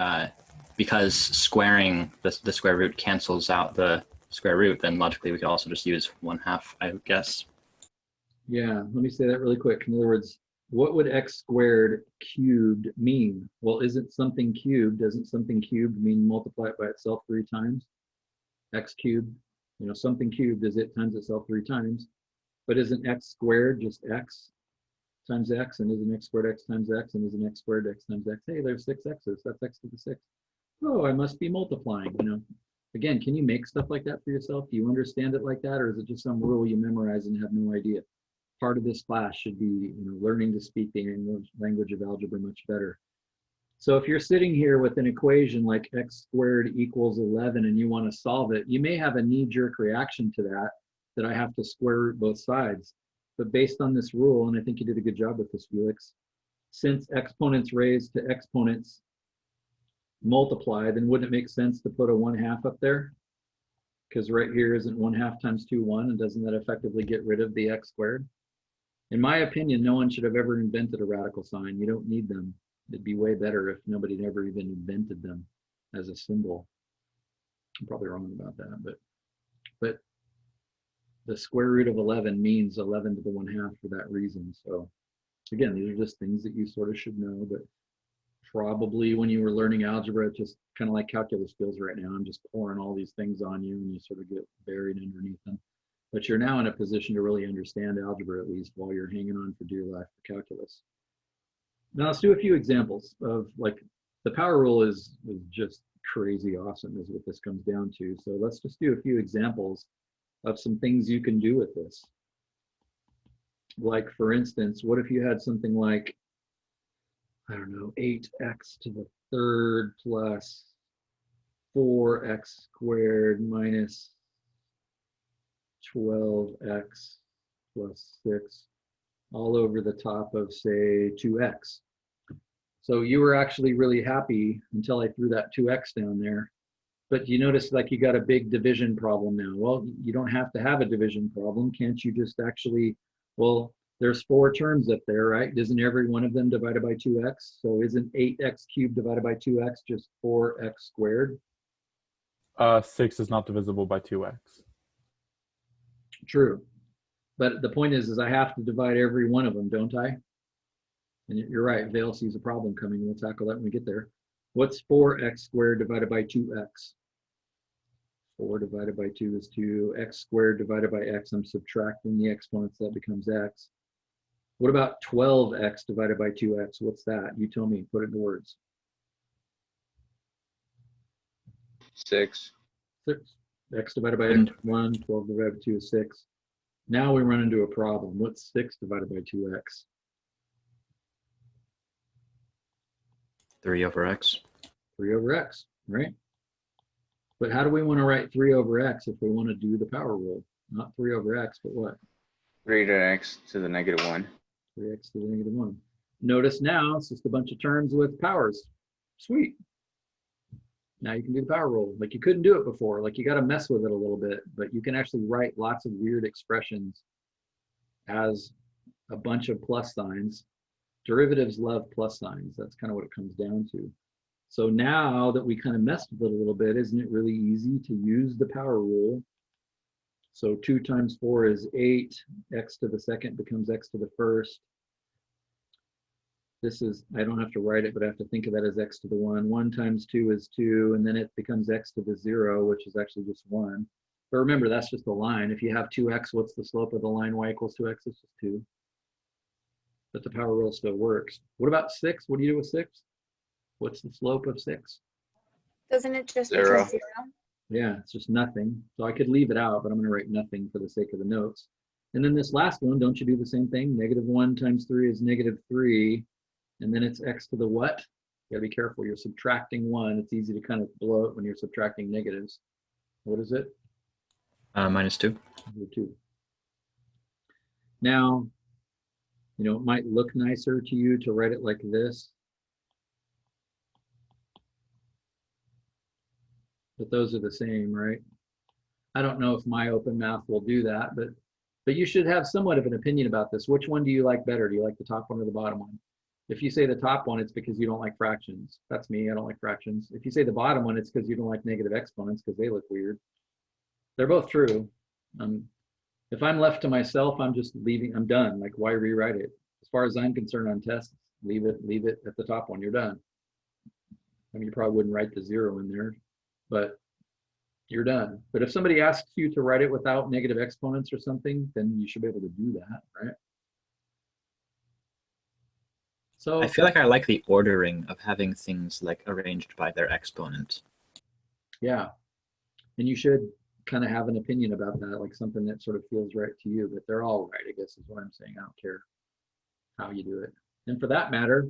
because squaring the square root cancels out the square root, then logically we could also just use 1/2, I would guess. Yeah, let me say that really quick. In other words, what would x squared cubed mean? Well, isn't something cubed, doesn't something cubed mean multiply it by itself 3 times? X cubed, something cubed is it times itself 3 times. But isn't x squared just x times x, and isn't x squared x times x, and isn't x squared x times x? Hey, there's 6 x's, that's x to the 6th. Oh, I must be multiplying, Again, can you make stuff like that for yourself? Do you understand it like that, or is it just some rule you memorize and have no idea? Part of this class should be learning to speak the language of algebra much better. So if you're sitting here with an equation like x squared equals 11 and you want to solve it, you may have a knee-jerk reaction to that I have to square root both sides. But based on this rule, and I think you did a good job with this, Felix, since exponents raised to exponents multiply, then wouldn't it make sense to put a 1/2 up there? Because right here isn't 1/2 times 2 1, and doesn't that effectively get rid of the x squared? In my opinion, no one should have ever invented a radical sign. You don't need them. It'd be way better if nobody had ever even invented them as a symbol. I'm probably wrong about that, but the square root of 11 means 11 to the 1/2 for that reason. So again, these are just things that you sort of should know, but probably when you were learning algebra, it's just kind of like calculus skills right now. I'm just pouring all these things on you and you sort of get buried underneath them. But you're now in a position to really understand algebra, at least while you're hanging on for dear life for calculus. Now let's do a few examples of, like, the power rule is just crazy awesome is what this comes down to. So let's just do a few examples of some things you can do with this. Like, for instance, what if you had something like, I don't know, 8x to the 3rd plus 4x squared minus 12x plus 6 all over the top of, say, 2x. So you were actually really happy until I threw that 2x down there. But you notice, like, you got a big division problem now. Well, you don't have to have a division problem. Can't you just actually, well, there's 4 terms up there, right? Isn't every one of them divided by 2x? So isn't 8x cubed divided by 2x just 4x squared? 6 is not divisible by 2x. True. But the point is I have to divide every one of them, don't I? And you're right, Vale sees a problem coming. We'll tackle that when we get there. What's 4x squared divided by 2x? 4 divided by 2 is 2. X squared divided by x, I'm subtracting the exponents, that becomes x. What about 12x divided by 2x? What's that? You tell me, put it into words. 6. 6. X divided by x is 1, 12 divided by 2 is 6. Now we run into a problem. What's 6 divided by 2x? 3 over x. 3 over x, right? But how do we want to write 3 over x if we want to do the power rule? Not 3 over x, but what? 3 to x to the -1. 3x to the -1. Notice now it's just a bunch of terms with powers. Sweet. Now you can do the power rule. Like, you couldn't do it before. Like, you got to mess with it a little bit, but you can actually write lots of weird expressions as a bunch of plus signs. Derivatives love plus signs. That's kind of what it comes down to. So now that we kind of messed with it a little bit, isn't it really easy to use the power rule? So 2 times 4 is 8. X to the 2nd becomes x to the 1st. This is, I don't have to write it, but I have to think of that as x to the 1. 1 times 2 is 2, and then it becomes x to the 0, which is actually just 1. But remember, that's just a line. If you have 2x, what's the slope of the line y equals 2x? It's just 2. But the power rule still works. What about 6? What do you do with 6? What's the slope of 6? Doesn't it just Zero. become 0? Yeah, it's just nothing. So I could leave it out, but I'm going to write nothing for the sake of the notes. And then this last one, don't you do the same thing? -1 times 3 is -3. And then it's x to the what? You gotta be careful. You're subtracting 1. It's easy to kind of blow it when you're subtracting negatives. What is it? -2. 2. Now, you know, it might look nicer to you to write it like this. But those are the same, right? I don't know if my open math will do that, but you should have somewhat of an opinion about this. Which one do you like better? Do you like the top one or the bottom one? If you say the top one, it's because you don't like fractions. That's me, I don't like fractions. If you say the bottom one, it's because you don't like negative exponents because they look weird. They're both true. If I'm left to myself, I'm just leaving, I'm done. Like, why rewrite it? As far as I'm concerned on tests, leave it at the top one, you're done. I mean, you probably wouldn't write the 0 in there, but you're done. But if somebody asks you to write it without negative exponents or something, then you should be able to do that, right? So I feel like I like the ordering of having things like arranged by their exponent. yeah, and you should kind of have an opinion about that, like something that sort of feels right to you, but they're all right, I guess is what I'm saying. I don't care how you do it. And for that matter,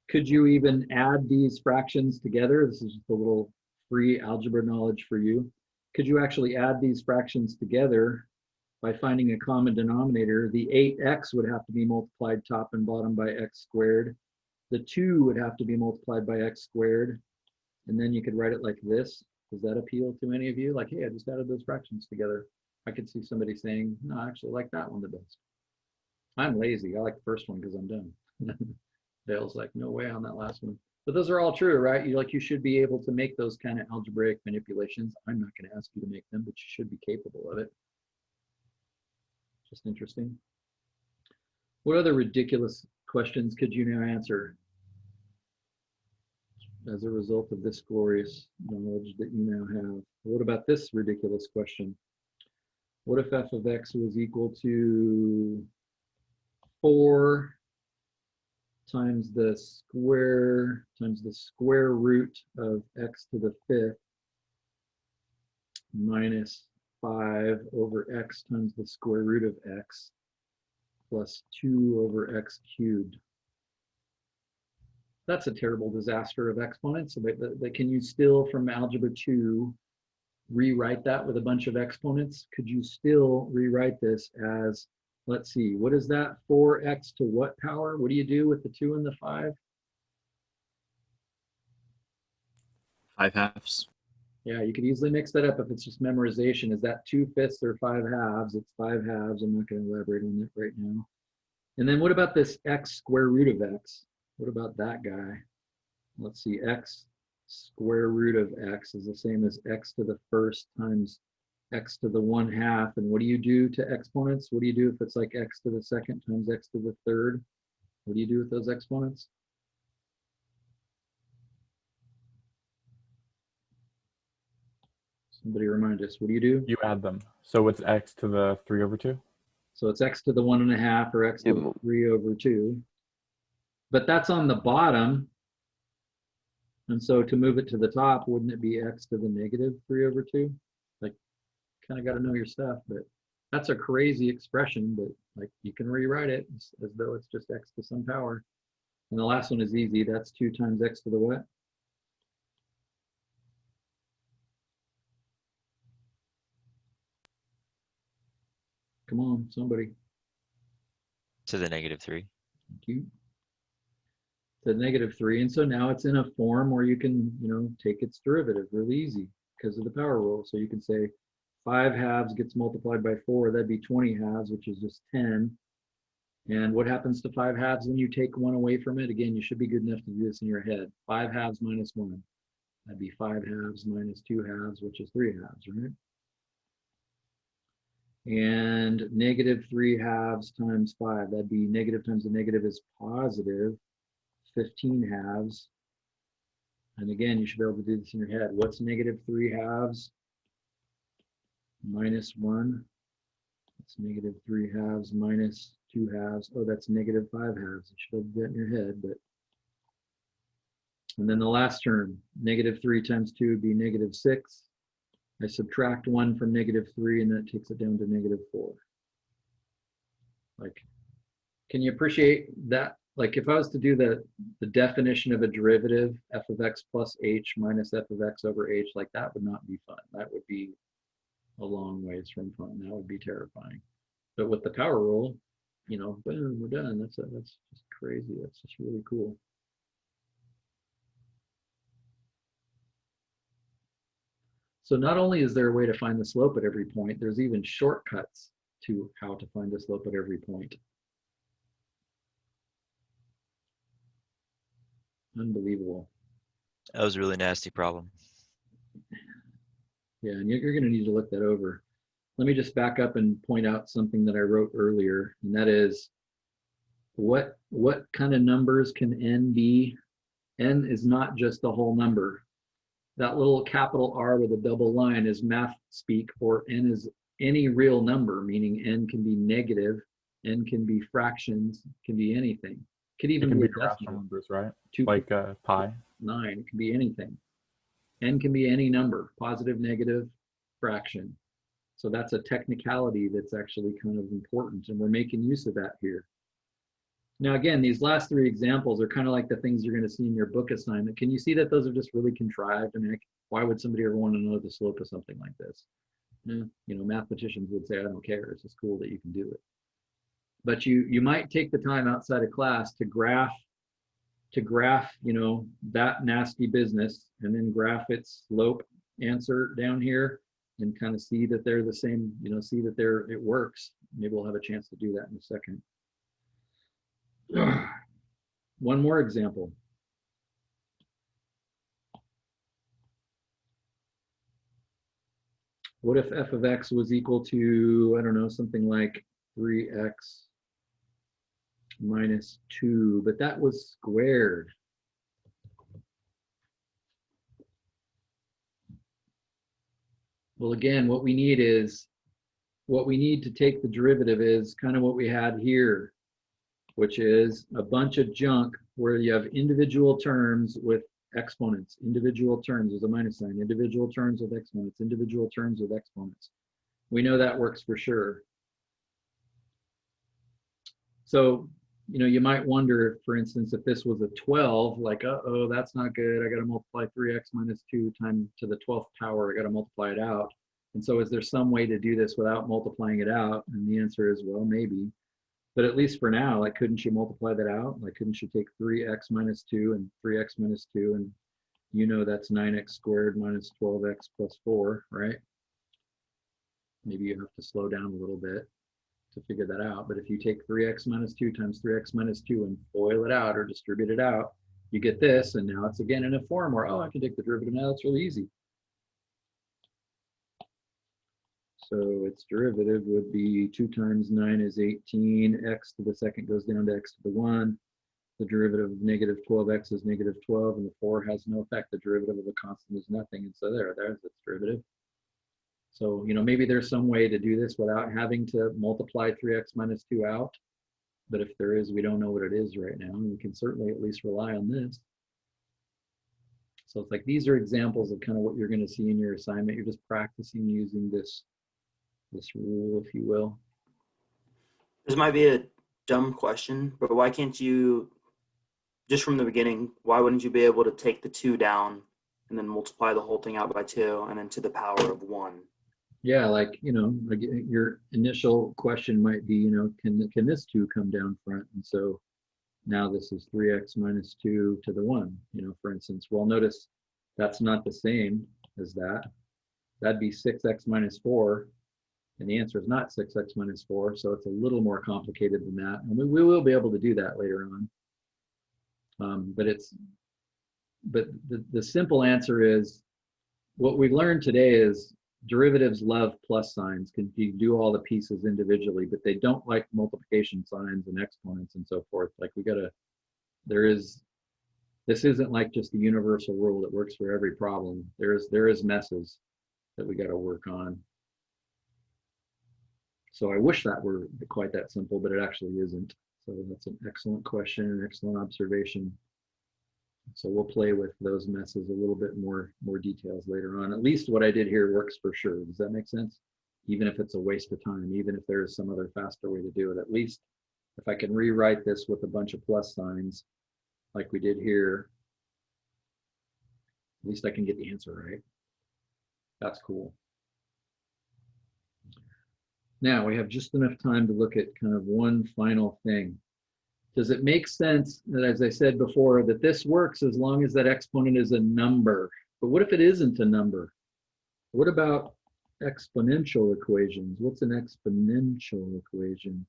could you even add these fractions together? This is just a little free algebra knowledge for you. Could you actually add these fractions together by finding a common denominator? The 8x would have to be multiplied top and bottom by x squared. The 2 would have to be multiplied by x squared. And then you could write it like this. Does that appeal to any of you? Like, hey, I just added those fractions together. I could see somebody saying, no, I actually like that one the best. I'm lazy. I like the first one because I'm done. Dale's like, no way on that last one. But those are all true, right? You should be able to make those kind of algebraic manipulations. I'm not going to ask you to make them, but you should be capable of it. Just interesting. What other ridiculous questions could you now answer as a result of this glorious knowledge that you now have? What about this ridiculous question? What if f of x was equal to 4 times the square root of x to the 5th minus 5 over x times the square root of x plus 2 over x cubed? That's a terrible disaster of exponents. But can you still, from algebra 2, rewrite that with a bunch of exponents? Could you still rewrite this as, let's see, what is that? 4x to what power? What do you do with the 2 and the 5? 5/2. Yeah, you could easily mix that up if it's just memorization. Is that 2/5 or 5/2? It's 5/2. I'm not going to elaborate on that right now. And then what about this x square root of x? What about that guy? Let's see, x square root of x is the same as x to the 1st times x to the 1/2. And what do you do to exponents? What do you do if it's like x to the 2nd times x to the 3rd? What do you do with those exponents? Somebody remind us, what do you do? You add them. So it's x to the 3/2. So it's x to the 1.5 or x to the 3/2. But that's on the bottom. And so to move it to the top, wouldn't it be x to the -3/2? Like, kind of got to know your stuff, but that's a crazy expression, but like you can rewrite it as though it's just x to some power. And the last one is easy. That's 2 times x to the what? Come on, somebody. To the -3. Thank you. To the -3. And so now it's in a form where you can, take its derivative really easy because of the power rule. So you can say 5/2 gets multiplied by 4. That'd be 20/2, which is just 10. And what happens to 5/2 when you take 1 away from it? Again, you should be good enough to do this in your head. 5/2 minus 1. That'd be 5/2 minus 2/2, which is 3/2, right? And negative 3 halves times 5. That'd be negative times the negative is positive 15 halves. And again, you should be able to do this in your head. What's negative 3 halves minus 1? It's negative 3 halves minus 2 halves. Oh, that's negative 5 halves. You should be able to do that in your head. And then the last term, negative 3 times 2 would be negative 6. I subtract 1 from negative 3, and that takes it down to negative 4. Like, can you appreciate that? Like, if I was to do the definition of a derivative, f of x plus h minus f of x over h, like that would not be fun. That would be a long ways from fun. That would be terrifying. But with the power rule, you know, boom, we're done. That's just crazy. That's just really cool. So not only is there a way to find the slope at every point, there's even shortcuts to how to find the slope at every point. Unbelievable. That was a really nasty problem. Yeah, and you're going to need to look that over. Let me just back up and point out something that I wrote earlier, and that is what kind of numbers can n be? N is not just a whole number. That little capital R with a double line is math speak for n is any real number, meaning n can be negative, n can be fractions, can be anything. Could It even can be be a rational decimal. numbers, right? 2 Like pi. 9, it can be anything. N can be any number, positive, negative, fraction. So that's a technicality that's actually kind of important, and we're making use of that here. Now, again, these last 3 examples are kind of like the things you're going to see in your book assignment. Can you see that those are just really contrived? I mean, why would somebody ever want to know the slope of something like this? You know, mathematicians would say, I don't care. It's just cool that you can do it. But you might take the time outside of class to graph, you know, that nasty business, and then graph its slope answer down here, and kind of see that they're the same, you know, see that it works. Maybe we'll have a chance to do that in a second. One more example. What if f of x was equal to, I don't know, something like 3x minus 2, but that was squared. Well, again, what we need to take the derivative is kind of what we had here, which is a bunch of junk where you have individual terms with exponents, individual terms with a minus sign, individual terms with exponents, individual terms with exponents. We know that works for sure. So, you know, you might wonder, for instance, if this was a 12, like, uh-oh, that's not good. I got to multiply 3x minus 2 times to the 12th power. I got to multiply it out. And so is there some way to do this without multiplying it out? And the answer is, well, maybe. But at least for now, like, couldn't you multiply that out? Like, couldn't you take 3x minus 2 and 3x minus 2, and you know that's 9x squared minus 12x plus 4, right? Maybe you have to slow down a little bit to figure that out. But if you take 3x minus 2 times 3x minus 2 and FOIL it out or distribute it out, you get this, and now it's again in a form where, oh, I can take the derivative now. It's really easy. So its derivative would be 2 times 9 is 18. X to the second goes down to x to the 1. The derivative of negative 12x is negative 12, and the 4 has no effect. The derivative of a constant is nothing. And so there's its derivative. So, you know, maybe there's some way to do this without having to multiply 3x minus 2 out. But if there is, we don't know what it is right now. And we can certainly at least rely on this. So it's like these are examples of kind of what you're going to see in your assignment. You're just practicing using this rule, if you will. This might be a dumb question, but why can't you, just from the beginning, why wouldn't you be able to take the 2 down and then multiply the whole thing out by 2 and then to the power of 1? Yeah, like, you know, like your initial question might be, you know, can this 2 come down front? And so now this is 3x minus 2 to the 1, you know, for instance. Well, notice that's not the same as that. That'd be 6x minus 4. And the answer is not 6x minus 4, so it's a little more complicated than that. And we will be able to do that later on. But the simple answer is, what we've learned today is derivatives love plus signs, can you do all the pieces individually, but they don't like multiplication signs and exponents and so forth. Like this isn't like just the universal rule that works for every problem. There is messes that we got to work on. So I wish that were quite that simple, but it actually isn't. So that's an excellent question, an excellent observation. So we'll play with those messes a little bit more details later on. At least what I did here works for sure. Does that make sense? Even if it's a waste of time, even if there is some other faster way to do it, at least if I can rewrite this with a bunch of plus signs like we did here, at least I can get the answer right. That's cool. Now we have just enough time to look at kind of one final thing. Does it make sense that, as I said before, that this works as long as that exponent is a number? But what if it isn't a number? What about exponential equations? What's an exponential equation?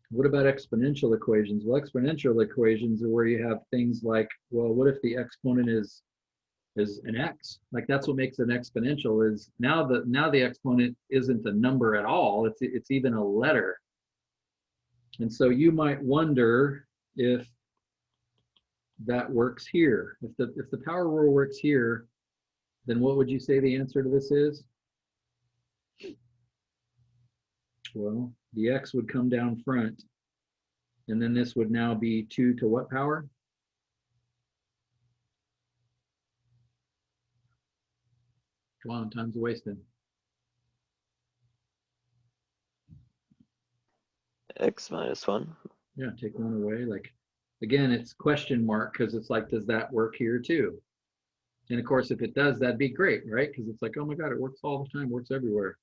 What about exponential equations? Well, exponential equations are where you have things like, well, what if the exponent is an x? Like that's what makes an exponential, is now the exponent isn't a number at all. It's even a letter. And so you might wonder if that works here. If the power rule works here, then what would you say the answer to this is? Well, the x would come down front, and then this would now be 2 to what power? Come on, time's wasted. X minus 1. Yeah, take 1 away. Like, again, it's question mark because it's like, does that work here too? And of course, if it does, that'd be great, right? Because it's like, oh my God, it works all the time, works everywhere.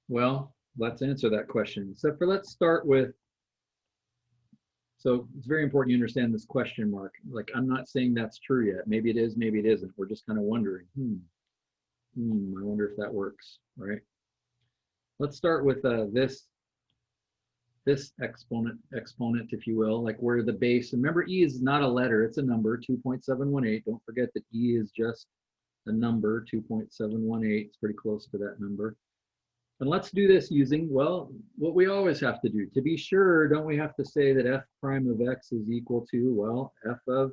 Well, let's answer that question. Except for let's start with, so it's very important you understand this question mark. Like, I'm not saying that's true yet. Maybe it is, maybe it isn't. We're just kind of wondering, I wonder if that works, right? Let's start with this exponent, if you will, like where the base, remember E is not a letter, it's a number, 2.718. Don't forget that E is just a number, 2.718. It's pretty close to that number. And let's do this using, well, what we always have to do. To be sure, don't we have to say that f prime of x is equal to, well, f of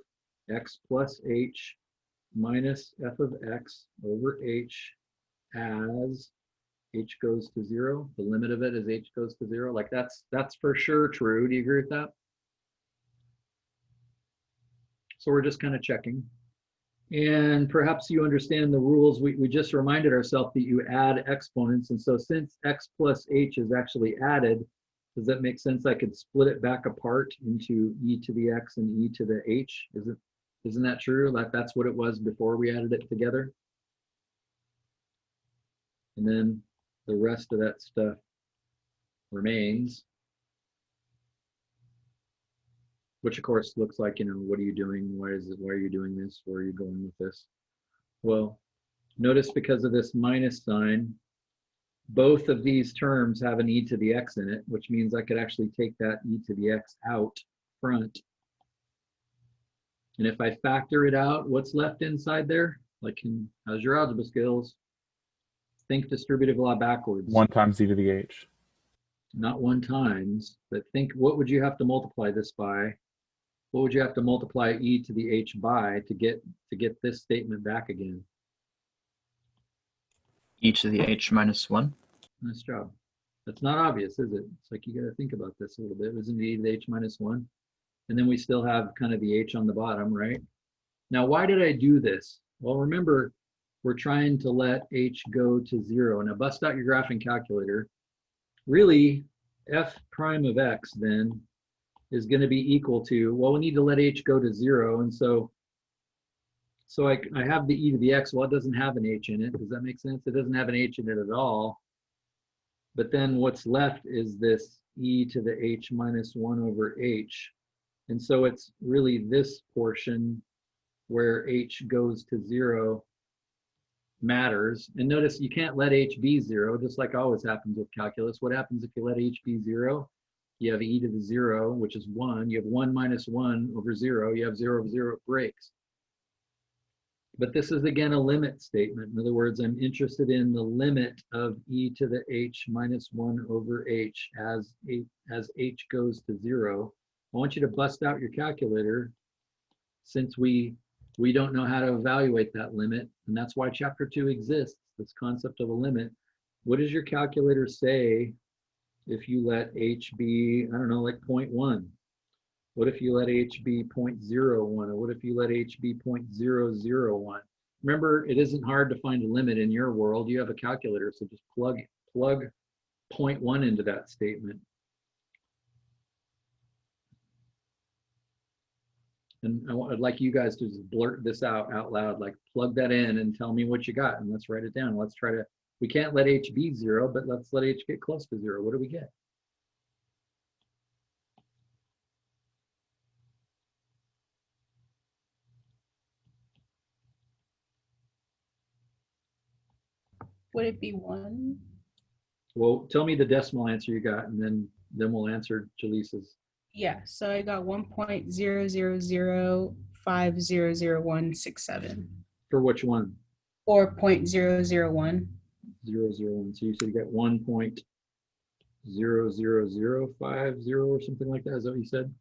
x plus h minus f of x over h as h goes to 0. The limit of it is h goes to 0. Like that's for sure true. Do you agree with that? So we're just kind of checking. And perhaps you understand the rules. We just reminded ourselves that you add exponents. And so since x plus h is actually added, does that make sense? I could split it back apart into e to the x and e to the h. Isn't that true? That's what it was before we added it together. And then the rest of that stuff remains, which of course looks like, what are you doing? Why are you doing this? Where are you going with this? Well, notice because of this minus sign, both of these terms have an e to the x in it, which means I could actually take that e to the x out front. And if I factor it out, what's left inside there? Like, how's your algebra skills? Think distributive law backwards. 1 times e to the h. Not 1 times, but think, what would you have to multiply this by? What would you have to multiply e to the h by to get this statement back again? E to the h minus 1. Nice job. That's not obvious, is it? It's like you got to think about this a little bit. Isn't it e to the h minus 1? And then we still have kind of the h on the bottom, right? Now, why did I do this? Well, remember, we're trying to let h go to 0. Now, bust out your graphing calculator. Really, f prime of x then is going to be equal to, well, we need to let h go to 0. And so I have the e to the x. Well, it doesn't have an h in it. Does that make sense? It doesn't have an h in it at all. But then what's left is this e to the h minus 1 over h. And so it's really this portion where h goes to 0 matters. And notice you can't let h be 0, just like always happens with calculus. What happens if you let h be 0? You have e to the 0, which is 1. You have 1 minus 1 over 0. You have 0 over 0, it breaks. But this is again a limit statement. In other words, I'm interested in the limit of e to the h minus 1 over h as h goes to 0. I want you to bust out your calculator, since we don't know how to evaluate that limit, and that's why chapter 2 exists, this concept of a limit. What does your calculator say if you let h be, I don't know, like 0.1? What if you let h be 0.01? Or what if you let h be 0.001? Remember, it isn't hard to find a limit in your world. You have a calculator, so just plug 0.1 into that statement. And I'd like you guys to just blurt this out loud, like plug that in and tell me what you got, and let's write it down. Let's try to, we can't let h be 0, but let's let h get close to 0. What do we get? Would it be 1? Well, tell me the decimal answer you got, and then we'll answer Jaleesa's. Yeah, so I got 1.000500167. For which one? Or 0.001. 001. So you said you got 1.00050 or something like that. Is that what you said?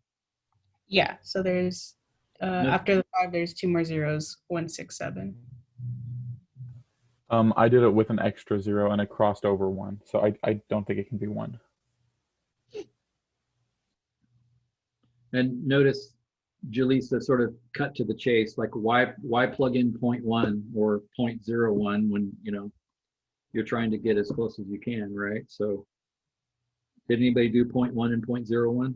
Yeah, so there's, after the 5, there's 2 more zeros, 167. I did it with an extra 0 and it crossed over 1, so I don't think it can be 1. And notice Jaleesa sort of cut to the chase, like why plug in 0.1 or 0.01 when, you know, you're trying to get as close as you can, right? So did anybody do 0.1 and 0.01?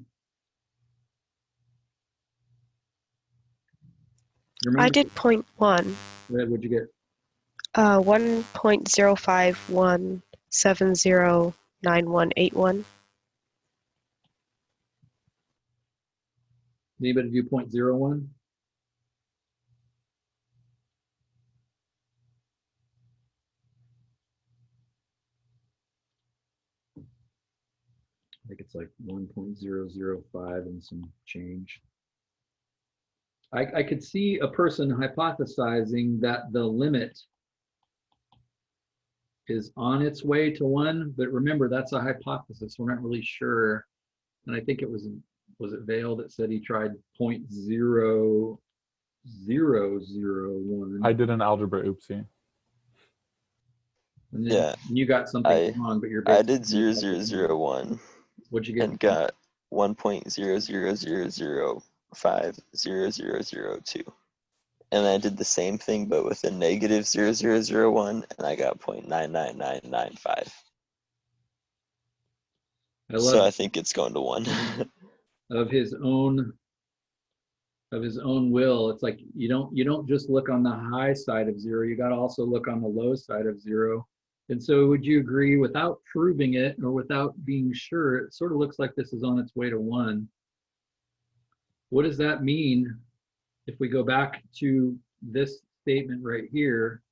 I did 0.1. What'd you get? 1.051709181. Anybody do 0.01? I think it's like 1.005 and some change. I could see a person hypothesizing that the limit is on its way to 1, but remember, that's a hypothesis. We're not really sure. And I think it was it Vail that said he tried 0.0001? I did an algebra oopsie. And then Yeah. you got something wrong, but you're I did 0001 What'd you get? and got 1.000500002. And I did the same thing, but with a negative 0001, and I got 0.99995. I love So I think it's going to 1. of his own will. It's like you don't just look on the high side of 0, you got to also look on the low side of 0. And so would you agree, without proving it or without being sure, it sort of looks like this is on its way to 1. What does that mean if we go back to this statement right here?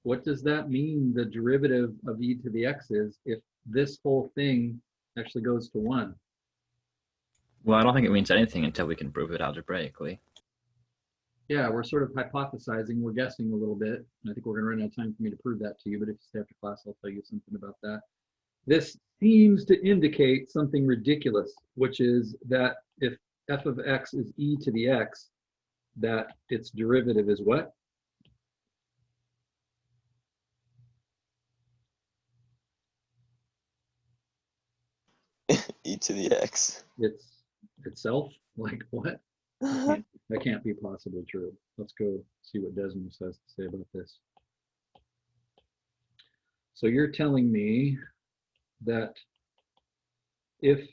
What does that mean the derivative of e to the x is if this whole thing actually goes to 1? Well, I don't think it means anything until we can prove it algebraically. Yeah, we're sort of hypothesizing, we're guessing a little bit. And I think we're going to run out of time for me to prove that to you, but if you stay after class, I'll tell you something about that. This seems to indicate something ridiculous, which is that if f of x is e to the x, that its derivative is what? E to the x. It's itself? Like what? That can't be possibly true. Let's go see what Desmos has to say about this. So you're telling me that if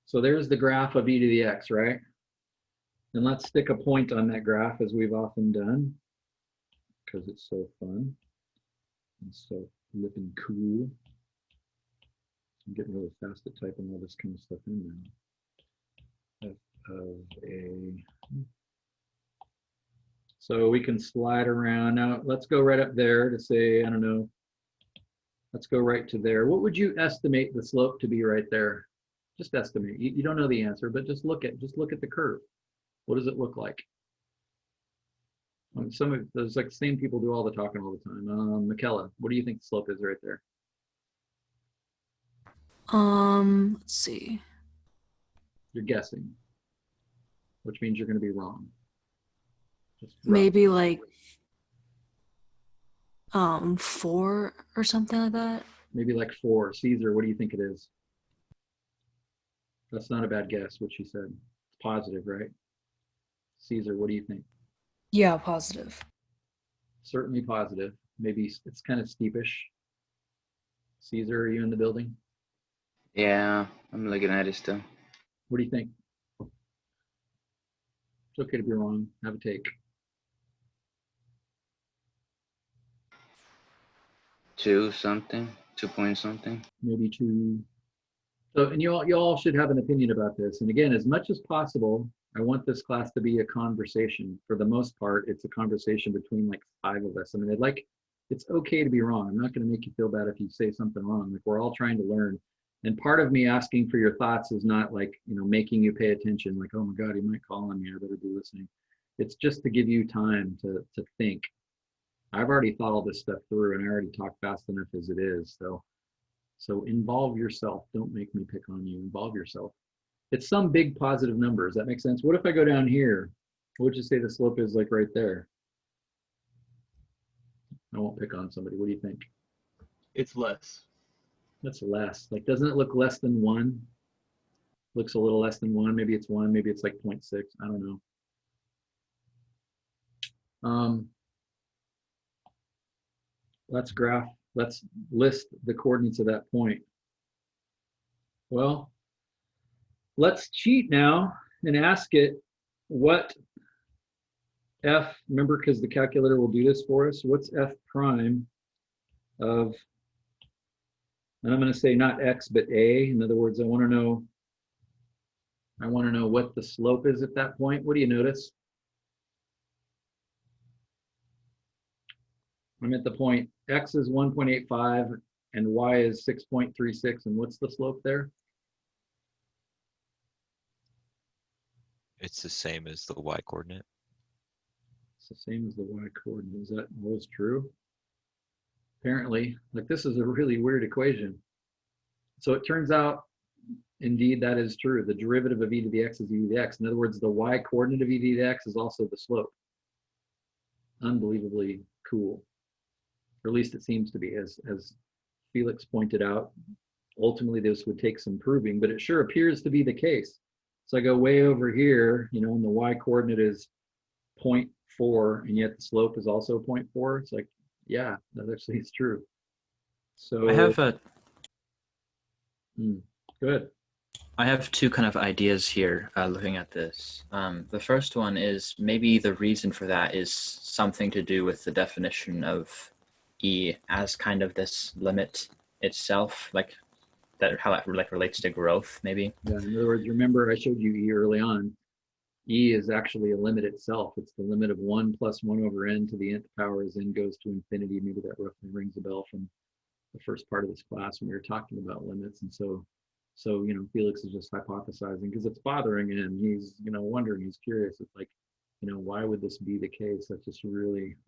so there's the graph of e to the x, right? And let's stick a point on that graph, as we've often done, because it's so fun and so flipping cool. I'm getting really fast at typing all this kind of stuff in now. F of a. So we can slide around. Now let's go right up there to say, I don't know, let's go right to there. What would you estimate the slope to be right there? Just estimate. You don't know the answer, but just look at the curve. What does it look like? Some of those like same people do all the talking all the time. Michaela, what do you think the slope is right there? Let's see. You're guessing, which means you're going to be wrong. Just Maybe like 4 or something like that. maybe like 4. Caesar, what do you think it is? That's not a bad guess, what she said. It's positive, right? Caesar, what do you think? Yeah, positive. Certainly positive. Maybe it's kind of steepish. Caesar, are you in the building? Yeah, I'm looking at it still. What do you think? It's okay to be wrong. Have a take. 2 something, 2 point something. Maybe 2. So, and you all should have an opinion about this. And again, as much as possible, I want this class to be a conversation. For the most part, it's a conversation between like 5 of us. I mean, it's okay to be wrong. I'm not going to make you feel bad if you say something wrong. Like, we're all trying to learn. And part of me asking for your thoughts is not like, making you pay attention, like, oh my God, he might call on me, I better be listening. It's just to give you time to think. I've already thought all this stuff through, and I already talk fast enough as it is. So involve yourself. Don't make me pick on you. Involve yourself. It's some big positive number. Does that make sense? What if I go down here? What would you say the slope is like right there? I won't pick on somebody. What do you think? It's less. That's less. Like, doesn't it look less than 1? Looks a little less than 1. Maybe it's 1. Maybe it's like 0.6. I don't know. Let's list the coordinates of that point. Well, let's cheat now and ask it what f, remember, because the calculator will do this for us, what's f prime of, and I'm going to say not x, but a. In other words, I want to know what the slope is at that point. What do you notice? I'm at the point x is 1.85 and y is 6.36. And what's the slope there? It's the same as the y coordinate. It's the same as the y coordinate. Is that always true? Apparently, like, this is a really weird equation. So it turns out, indeed, that is true. The derivative of e to the x is e to the x. In other words, the y coordinate of e to the x is also the slope. Unbelievably cool. Or at least it seems to be, as Felix pointed out. Ultimately, this would take some proving, but it sure appears to be the case. So I go way over here, and the y coordinate is 0.4, and yet the slope is also 0.4. It's like, yeah, that actually is true. So I have a good. I have 2 kind of ideas here looking at this. The first one is maybe the reason for that is something to do with the definition of E as kind of this limit itself, like that, how that like relates to growth, maybe. Yeah, in other words, remember I showed you E early on. E is actually a limit itself. It's the limit of 1 plus 1 over n to the nth power as n goes to infinity. Maybe that roughly rings a bell from the first part of this class when we were talking about limits. And so Felix is just hypothesizing because it's bothering him. He's wondering, he's curious. It's like, why would this be the case? That's just really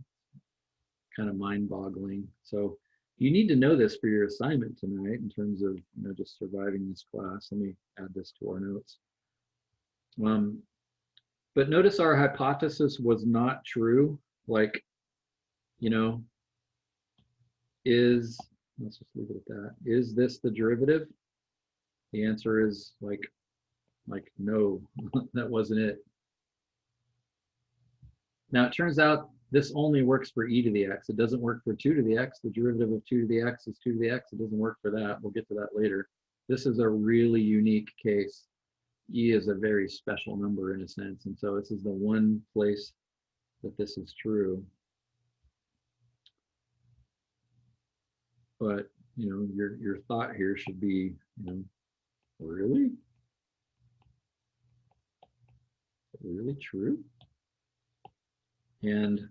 kind of mind-boggling. So you need to know this for your assignment tonight in terms of just surviving this class. Let me add this to our notes. But notice our hypothesis was not true. Like, let's just leave it at that. Is this the derivative? The answer is like no, that wasn't it. Now it turns out this only works for e to the x. It doesn't work for 2 to the x. The derivative of 2 to the x is 2 to the x. It doesn't work for that. We'll get to that later. This is a really unique case. E is a very special number in a sense. And so this is the one place that this is true. But, your thought here should be, really? Really true? And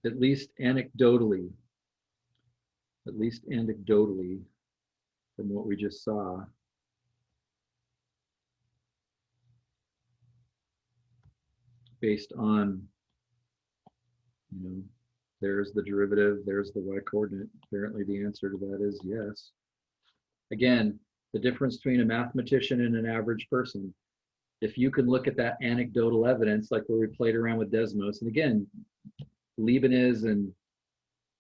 at least anecdotally, from what we just saw, based on, there's the derivative, there's the y coordinate. Apparently the answer to that is yes. Again, the difference between a mathematician and an average person. If you can look at that anecdotal evidence, like where we played around with Desmos, and again, Leibniz and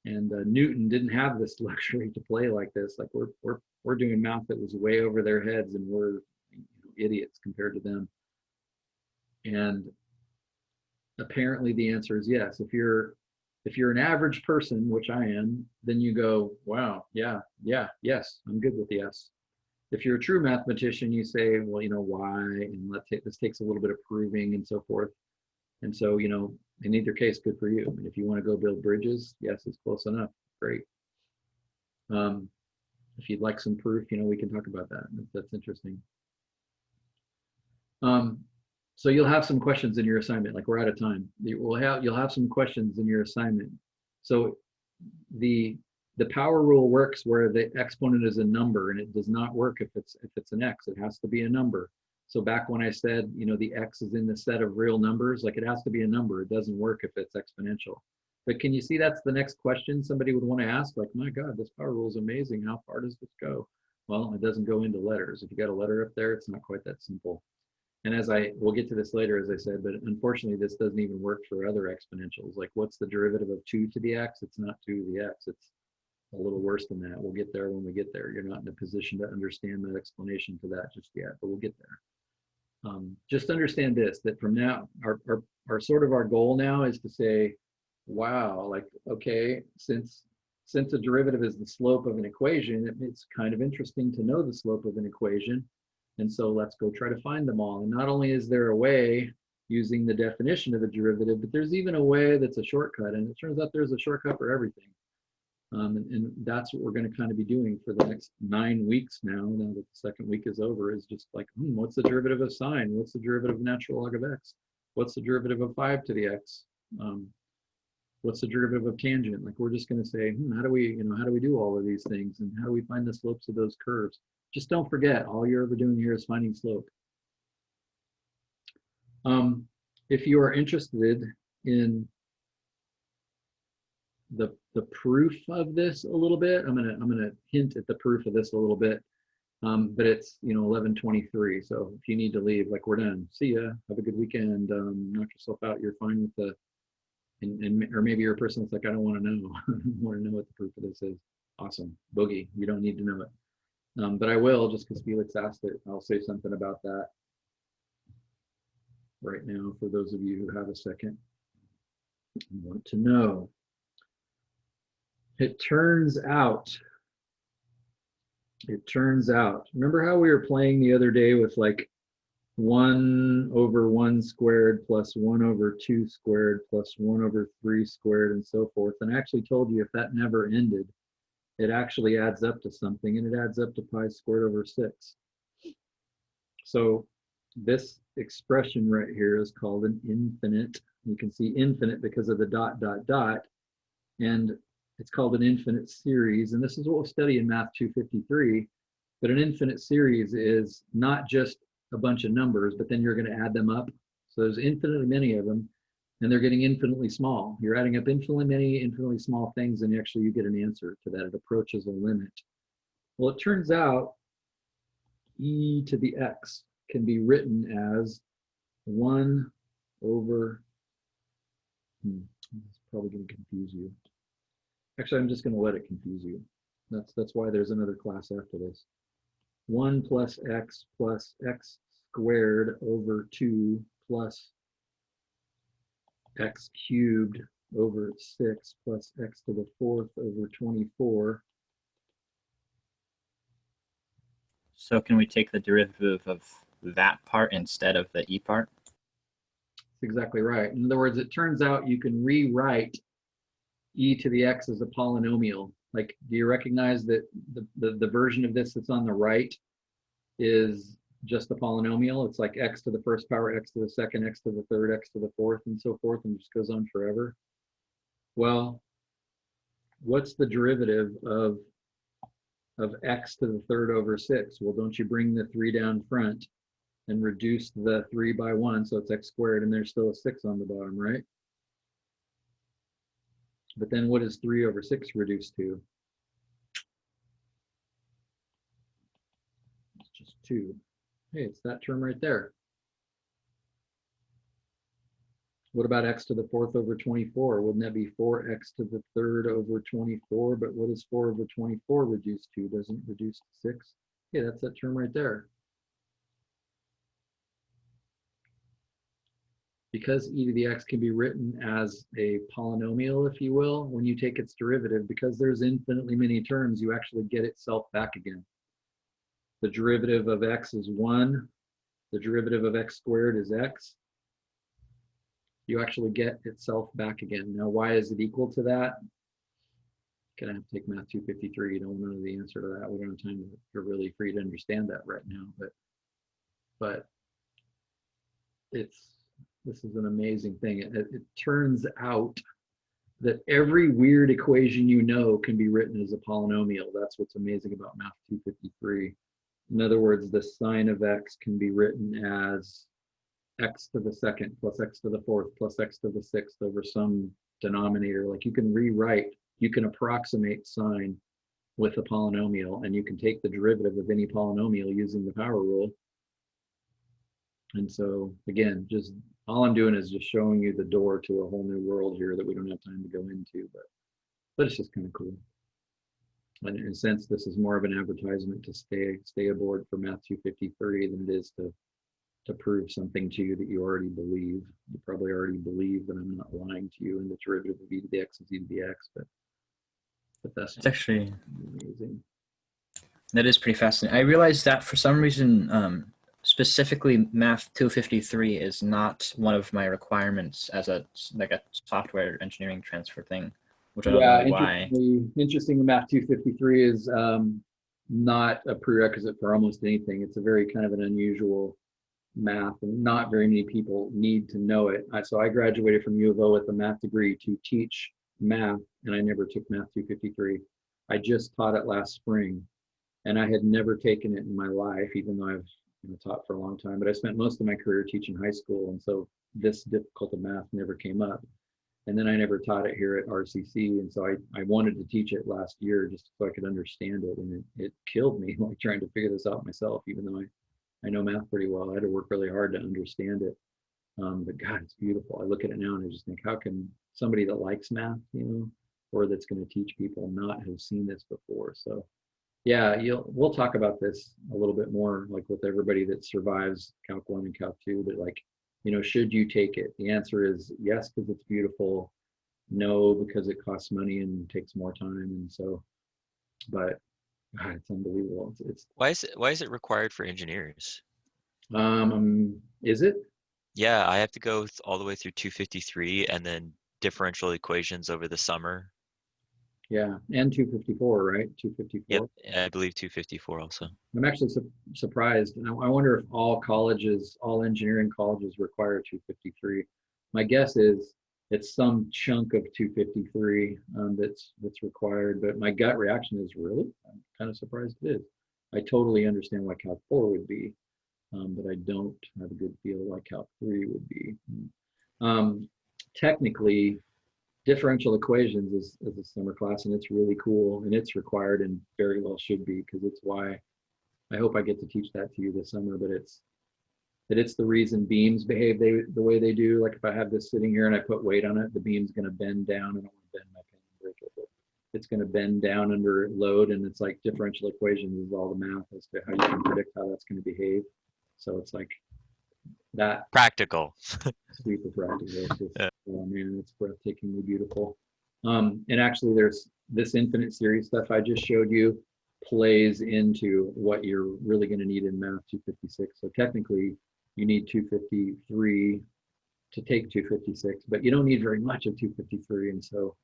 Newton didn't have this luxury to play like this. Like we're doing math that was way over their heads, and we're idiots compared to them. And apparently the answer is yes. If you're an average person, which I am, then you go, wow, yeah, yes, I'm good with yes. If you're a true mathematician, you say, well, why, and this takes a little bit of proving and so forth. And so, in either case, good for you. And if you want to go build bridges, yes, it's close enough. Great. If you'd like some proof, we can talk about that. That's interesting. So you'll have some questions in your assignment. Like we're out of time. You'll have some questions in your assignment. So the power rule works where the exponent is a number, and it does not work if it's an x. It has to be a number. So back when I said, the x is in the set of real numbers, like it has to be a number. It doesn't work if it's exponential. But can you see that's the next question somebody would want to ask? Like, my God, this power rule is amazing. How far does this go? Well, it doesn't go into letters. If you got a letter up there, it's not quite that simple. And we'll get to this later, as I said, but unfortunately, this doesn't even work for other exponentials. Like, what's the derivative of 2 to the x? It's not 2 to the x. It's a little worse than that. We'll get there when we get there. You're not in a position to understand that explanation to that just yet, but we'll get there. Just understand this, that from now, our goal now is to say, wow, like, okay, since a derivative is the slope of an equation, it's kind of interesting to know the slope of an equation. And so let's go try to find them all. And not only is there a way using the definition of a derivative, but there's even a way that's a shortcut. And it turns out there's a shortcut for everything. And that's what we're going to kind of be doing for the next 9 weeks now that the second week is over, is just like, what's the derivative of sine? What's the derivative of natural log of x? What's the derivative of 5 to the x? What's the derivative of tangent? Like, we're just going to say, how do we do all of these things? And how do we find the slopes of those curves? Just don't forget, all you're ever doing here is finding slope. If you are interested in the proof of this a little bit, I'm gonna hint at the proof of this a little bit, but it's 11:23. So if you need to leave, like, we're done. See ya. Have a good weekend. Knock yourself out. You're fine with the, or maybe you're a person that's like, I don't want to know. I don't want to know what the proof of this is. Awesome. Boogie. You don't need to know it, but I will, just because Felix asked it. I'll say something about that right now for those of you who have a second and want to know. It turns out, remember how we were playing the other day with like 1 over 1 squared plus 1 over 2 squared plus 1 over 3 squared and so forth? And I actually told you if that never ended, it actually adds up to something, and it adds up to pi squared over 6. So this expression right here is called an infinite. You can see infinite because of the dot, dot, dot, and it's called an infinite series. And this is what we'll study in Math 253. But an infinite series is not just a bunch of numbers, but then you're going to add them up. So there's infinitely many of them, and they're getting infinitely small. You're adding up infinitely many, infinitely small things, and actually you get an answer to that. It approaches a limit. Well, it turns out e to the x can be written as 1 over, it's probably going to confuse you. Actually, I'm just going to let it confuse you. That's why there's another class after this. 1 plus x squared over 2 plus x cubed over 6 plus x to the 4th over 24. So can we take the derivative of that part instead of the e part? That's exactly right. In other words, it turns out you can rewrite e to the x as a polynomial. Like, do you recognize that the version of this that's on the right is just a polynomial? It's like x to the first power, x to the second, x to the third, x to the fourth, and so forth, and just goes on forever. Well, what's the derivative of x to the third over 6? Well, don't you bring the 3 down front? and reduced the 3 by 1, so it's x squared, and there's still a 6 on the bottom, right? But then what is 3 over 6 reduced to? It's just 2. Hey, it's that term right there. What about x to the 4th over 24? Wouldn't that be 4x to the 3rd over 24? But what is 4 over 24 reduced to? Doesn't it reduce to 6? Yeah, that's that term right there. Because e to the x can be written as a polynomial, if you will, when you take its derivative, because there's infinitely many terms, you actually get itself back again. The derivative of x is 1. The derivative of x squared is x. You actually get itself back again. Now, why is it equal to that? Gonna have to take Math 253. You don't know the answer to that. We don't have time to really free to understand that right now. But this is an amazing thing. It turns out that every weird equation you know can be written as a polynomial. That's what's amazing about Math 253. In other words, the sine of x can be written as x to the 2nd plus x to the 4th plus x to the 6th over some denominator. Like you can rewrite, you can approximate sine with a polynomial, and you can take the derivative of any polynomial using the power rule. And so again, just all I'm doing is just showing you the door to a whole new world here that we don't have time to go into, but it's just kind of cool. And in a sense, this is more of an advertisement to stay aboard for Math 253 than it is to prove something to you that you already believe. You probably already believe that I'm not lying to you, and the derivative of e to the x is e to the x, but that's actually amazing. That is pretty fascinating. I realized that for some reason, specifically Math 253 is not one of my requirements as a software engineering transfer thing, which I don't know why. Interesting, Math 253 is not a prerequisite for almost anything. It's a very kind of an unusual math, and not very many people need to know it. So I graduated from U of O with a math degree to teach math, and I never took Math 253. I just taught it last spring, and I had never taken it in my life, even though I've taught for a long time. But I spent most of my career teaching high school, and so this difficult of math never came up. And then I never taught it here at RCC, and so I wanted to teach it last year just so I could understand it, and it killed me like trying to figure this out myself, even though I know math pretty well. I had to work really hard to understand it. But God, it's beautiful. I look at it now and I just think, how can somebody that likes math, or that's going to teach people not have seen this before? So yeah, we'll talk about this a little bit more, like with everybody that survives Calc 1 and Calc 2, that like, should you take it? The answer is yes, because it's beautiful. No, because it costs money and takes more time. And so, but God, it's unbelievable. It's Why is it required for engineers? Is it? Yeah, I have to go all the way through 253 and then differential equations over the summer. Yeah, and 254, right? 254. Yep, I believe 254 also. I'm actually surprised. And I wonder if all engineering colleges require 253. My guess is it's some chunk of 253 that's required, but my gut reaction is, really? I'm kind of surprised it is. I totally understand why Calc 4 would be, but I don't have a good feel why Calc 3 would be. Technically, differential equations is a summer class, and it's really cool, and it's required and very well should be, because it's why I hope I get to teach that to you this summer. But it's the reason beams behave the way they do. Like if I have this sitting here and I put weight on it, the beam's going to bend down. I don't want to bend my pen and break it, but it's going to bend down under load, and it's like differential equations is all the math as to how you can predict how that's going to behave. So it's like that practical. Super practical. It's just, oh man, it's breathtakingly beautiful. And actually, there's this infinite series stuff I just showed you plays into what you're really going to need in Math 256. So technically, you need 253 to take 256, but you don't need very much of 253. And so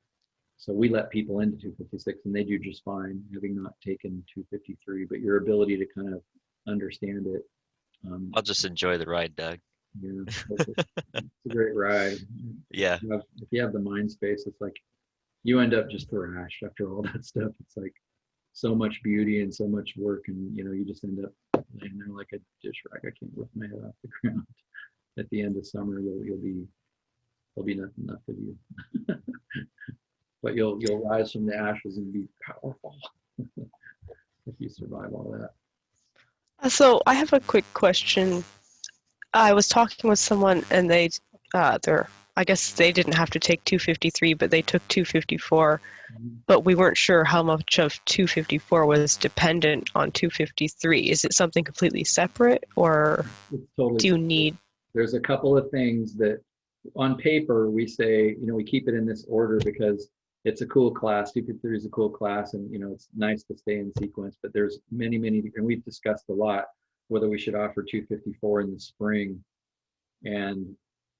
we let people into 256, and they do just fine, having not taken 253. But your ability to kind of understand it. I'll just enjoy the ride, Doug. Yeah, it's a great ride. Yeah. If you have the mind space, it's like you end up just thrashed after all that stuff. It's like so much beauty and so much work, and you just end up laying there like a dish rack. I can't lift my head off the ground. At the end of summer, there'll be nothing left of you. But you'll rise from the ashes and be powerful if you survive all that. So I have a quick question. I was talking with someone and I guess they didn't have to take 253, but they took 254. But we weren't sure how much of 254 was dependent on 253. Is it something completely separate, or Totally. do you need? There's a couple of things that on paper we say, we keep it in this order because it's a cool class. 253 is a cool class, and it's nice to stay in sequence. But there's many, and we've discussed a lot whether we should offer 254 in the spring and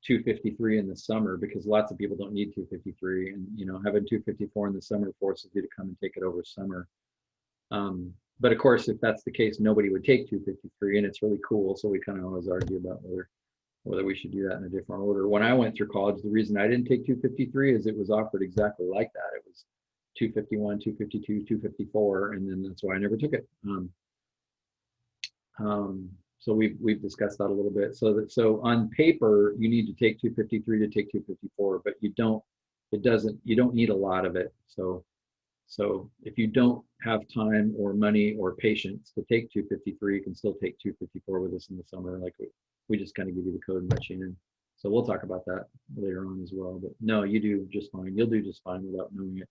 253 in the summer, because lots of people don't need 253, and having 254 in the summer forces you to come and take it over summer. But of course, if that's the case, nobody would take 253, and it's really cool. So we kind of always argue about whether we should do that in a different order. When I went through college, the reason I didn't take 253 is it was offered exactly like that. It was 251, 252, 254, and then that's why I never took it. So we've discussed that a little bit. So on paper, you need to take 253 to take 254, but you don't need a lot of it. So if you don't have time or money or patience to take 253, you can still take 254 with us in the summer. Like we just kind of give you the code matching, and so we'll talk about that later on as well. But no, you do just fine. You'll do just fine without knowing it.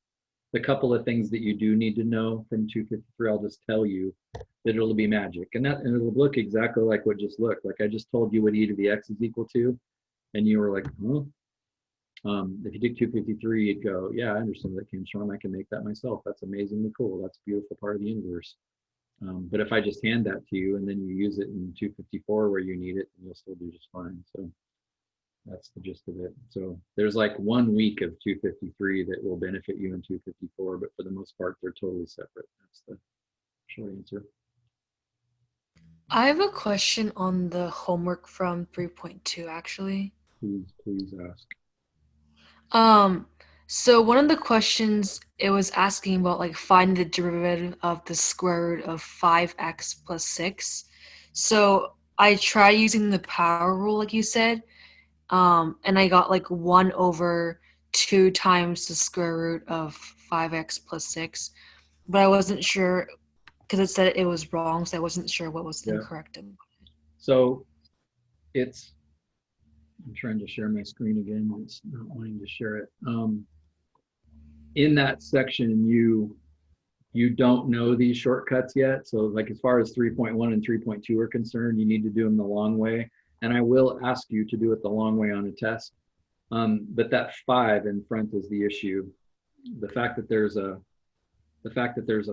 The couple of things that you do need to know from 253, I'll just tell you that it'll be magic, and it'll look exactly like what just looked. Like I just told you what e to the x is equal to, and you were like, huh? If you did 253, you'd go, yeah, I understand where that came from. I can make that myself. That's amazingly cool. That's a beautiful part of the universe. But if I just hand that to you and then you use it in 254 where you need it, then you'll still do just fine. So that's the gist of it. So there's like 1 week of 253 that will benefit you in 254, but for the most part, they're totally separate. That's the short answer. I have a question on the homework from 3.2 actually. Please ask. So one of the questions, it was asking about like find the derivative of the square root of 5x plus 6. So I tried using the power rule like you said, and I got like 1 over 2 times the square root of 5x plus 6, but I wasn't sure because it said it was wrong, so I wasn't sure what was incorrect. So I'm trying to share my screen again. It's not wanting to share it. In that section, you don't know these shortcuts yet. So like as far as 3.1 and 3.2 are concerned, you need to do them the long way. And I will ask you to do it the long way on a test. But that 5 in front is the issue. The fact that there's a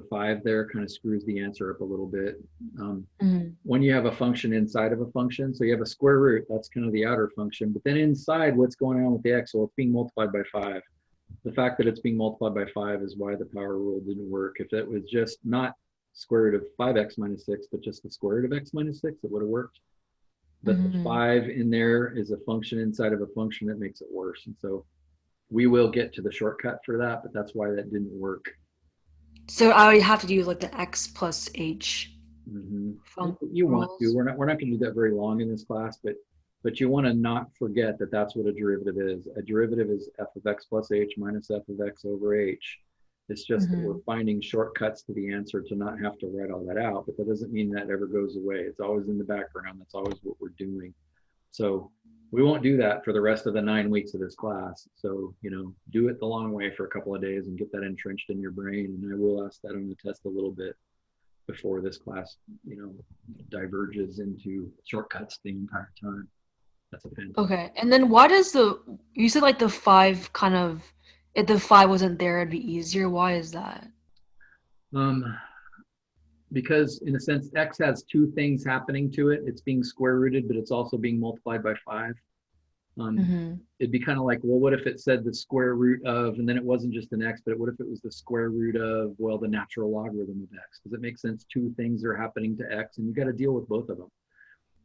5 there kind of screws the answer up a little bit. When you have a function inside of a function, so you have a square root, that's kind of the outer function, but then inside what's going on with the x, well, it's being multiplied by 5. The fact that it's being multiplied by 5 is why the power rule didn't work. If it was just not square root of 5x minus 6, but just the square root of x minus 6, it would have worked. But the 5 in there is a function inside of a function that makes it worse. And so we will get to the shortcut for that, but that's why that didn't work. So I would have to do like the x plus h. You want to. We're not going to do that very long in this class, but you want to not forget that that's what a derivative is. A derivative is f of x plus h minus f of x over h. It's just that we're finding shortcuts to the answer to not have to write all that out, but that doesn't mean that ever goes away. It's always in the background. That's always what we're doing. So we won't do that for the rest of the 9 weeks of this class. So, do it the long way for a couple of days and get that entrenched in your brain. And I will ask that on the test a little bit before this class, diverges into shortcuts the entire time. That's a fantastic. Okay. And then why does you said like the 5 kind of, if the 5 wasn't there, it'd be easier. Why is that? Because in a sense, x has 2 things happening to it. It's being square rooted, but it's also being multiplied by 5. It'd be kind of like, well, what if it said the square root of, and then it wasn't just an x, but what if it was the square root of, well, the natural logarithm of x? Does it make sense? 2 things are happening to x, and you got to deal with both of them.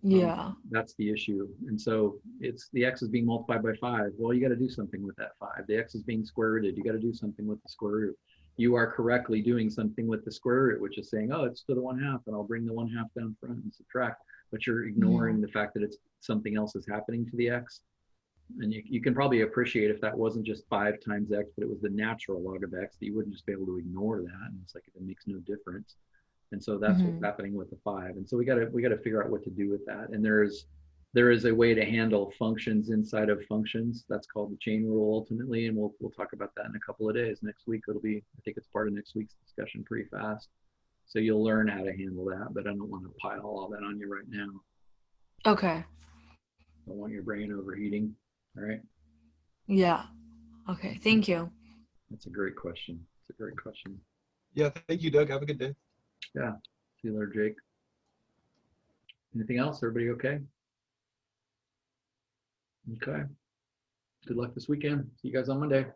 Yeah. That's the issue. And so it's the x is being multiplied by 5. Well, you got to do something with that 5. The x is being square rooted. You got to do something with the square root. you are correctly doing something with the square root, which is saying, oh, it's to the 1/2, and I'll bring the 1/2 down front and subtract. But you're ignoring the fact that it's something else is happening to the x. And you can probably appreciate if that wasn't just 5 times x, but it was the natural log of x, that you wouldn't just be able to ignore that. And it's like, it makes no difference. And so that's what's happening with the 5. And so we gotta figure out what to do with that. And there is a way to handle functions inside of functions. That's called the chain rule ultimately. And we'll talk about that in a couple of days. Next week, it'll be, I think it's part of next week's discussion pretty fast. So you'll learn how to handle that, but I don't want to pile all that on you right now. Okay. I don't want your brain overheating. All right. Yeah. Okay. Thank you. That's a great question. It's a great question. Yeah, thank you, Doug. Have a good day. Yeah. See you later, Jake. Anything else? Everybody okay? Okay. Good luck this weekend. See you guys on Monday.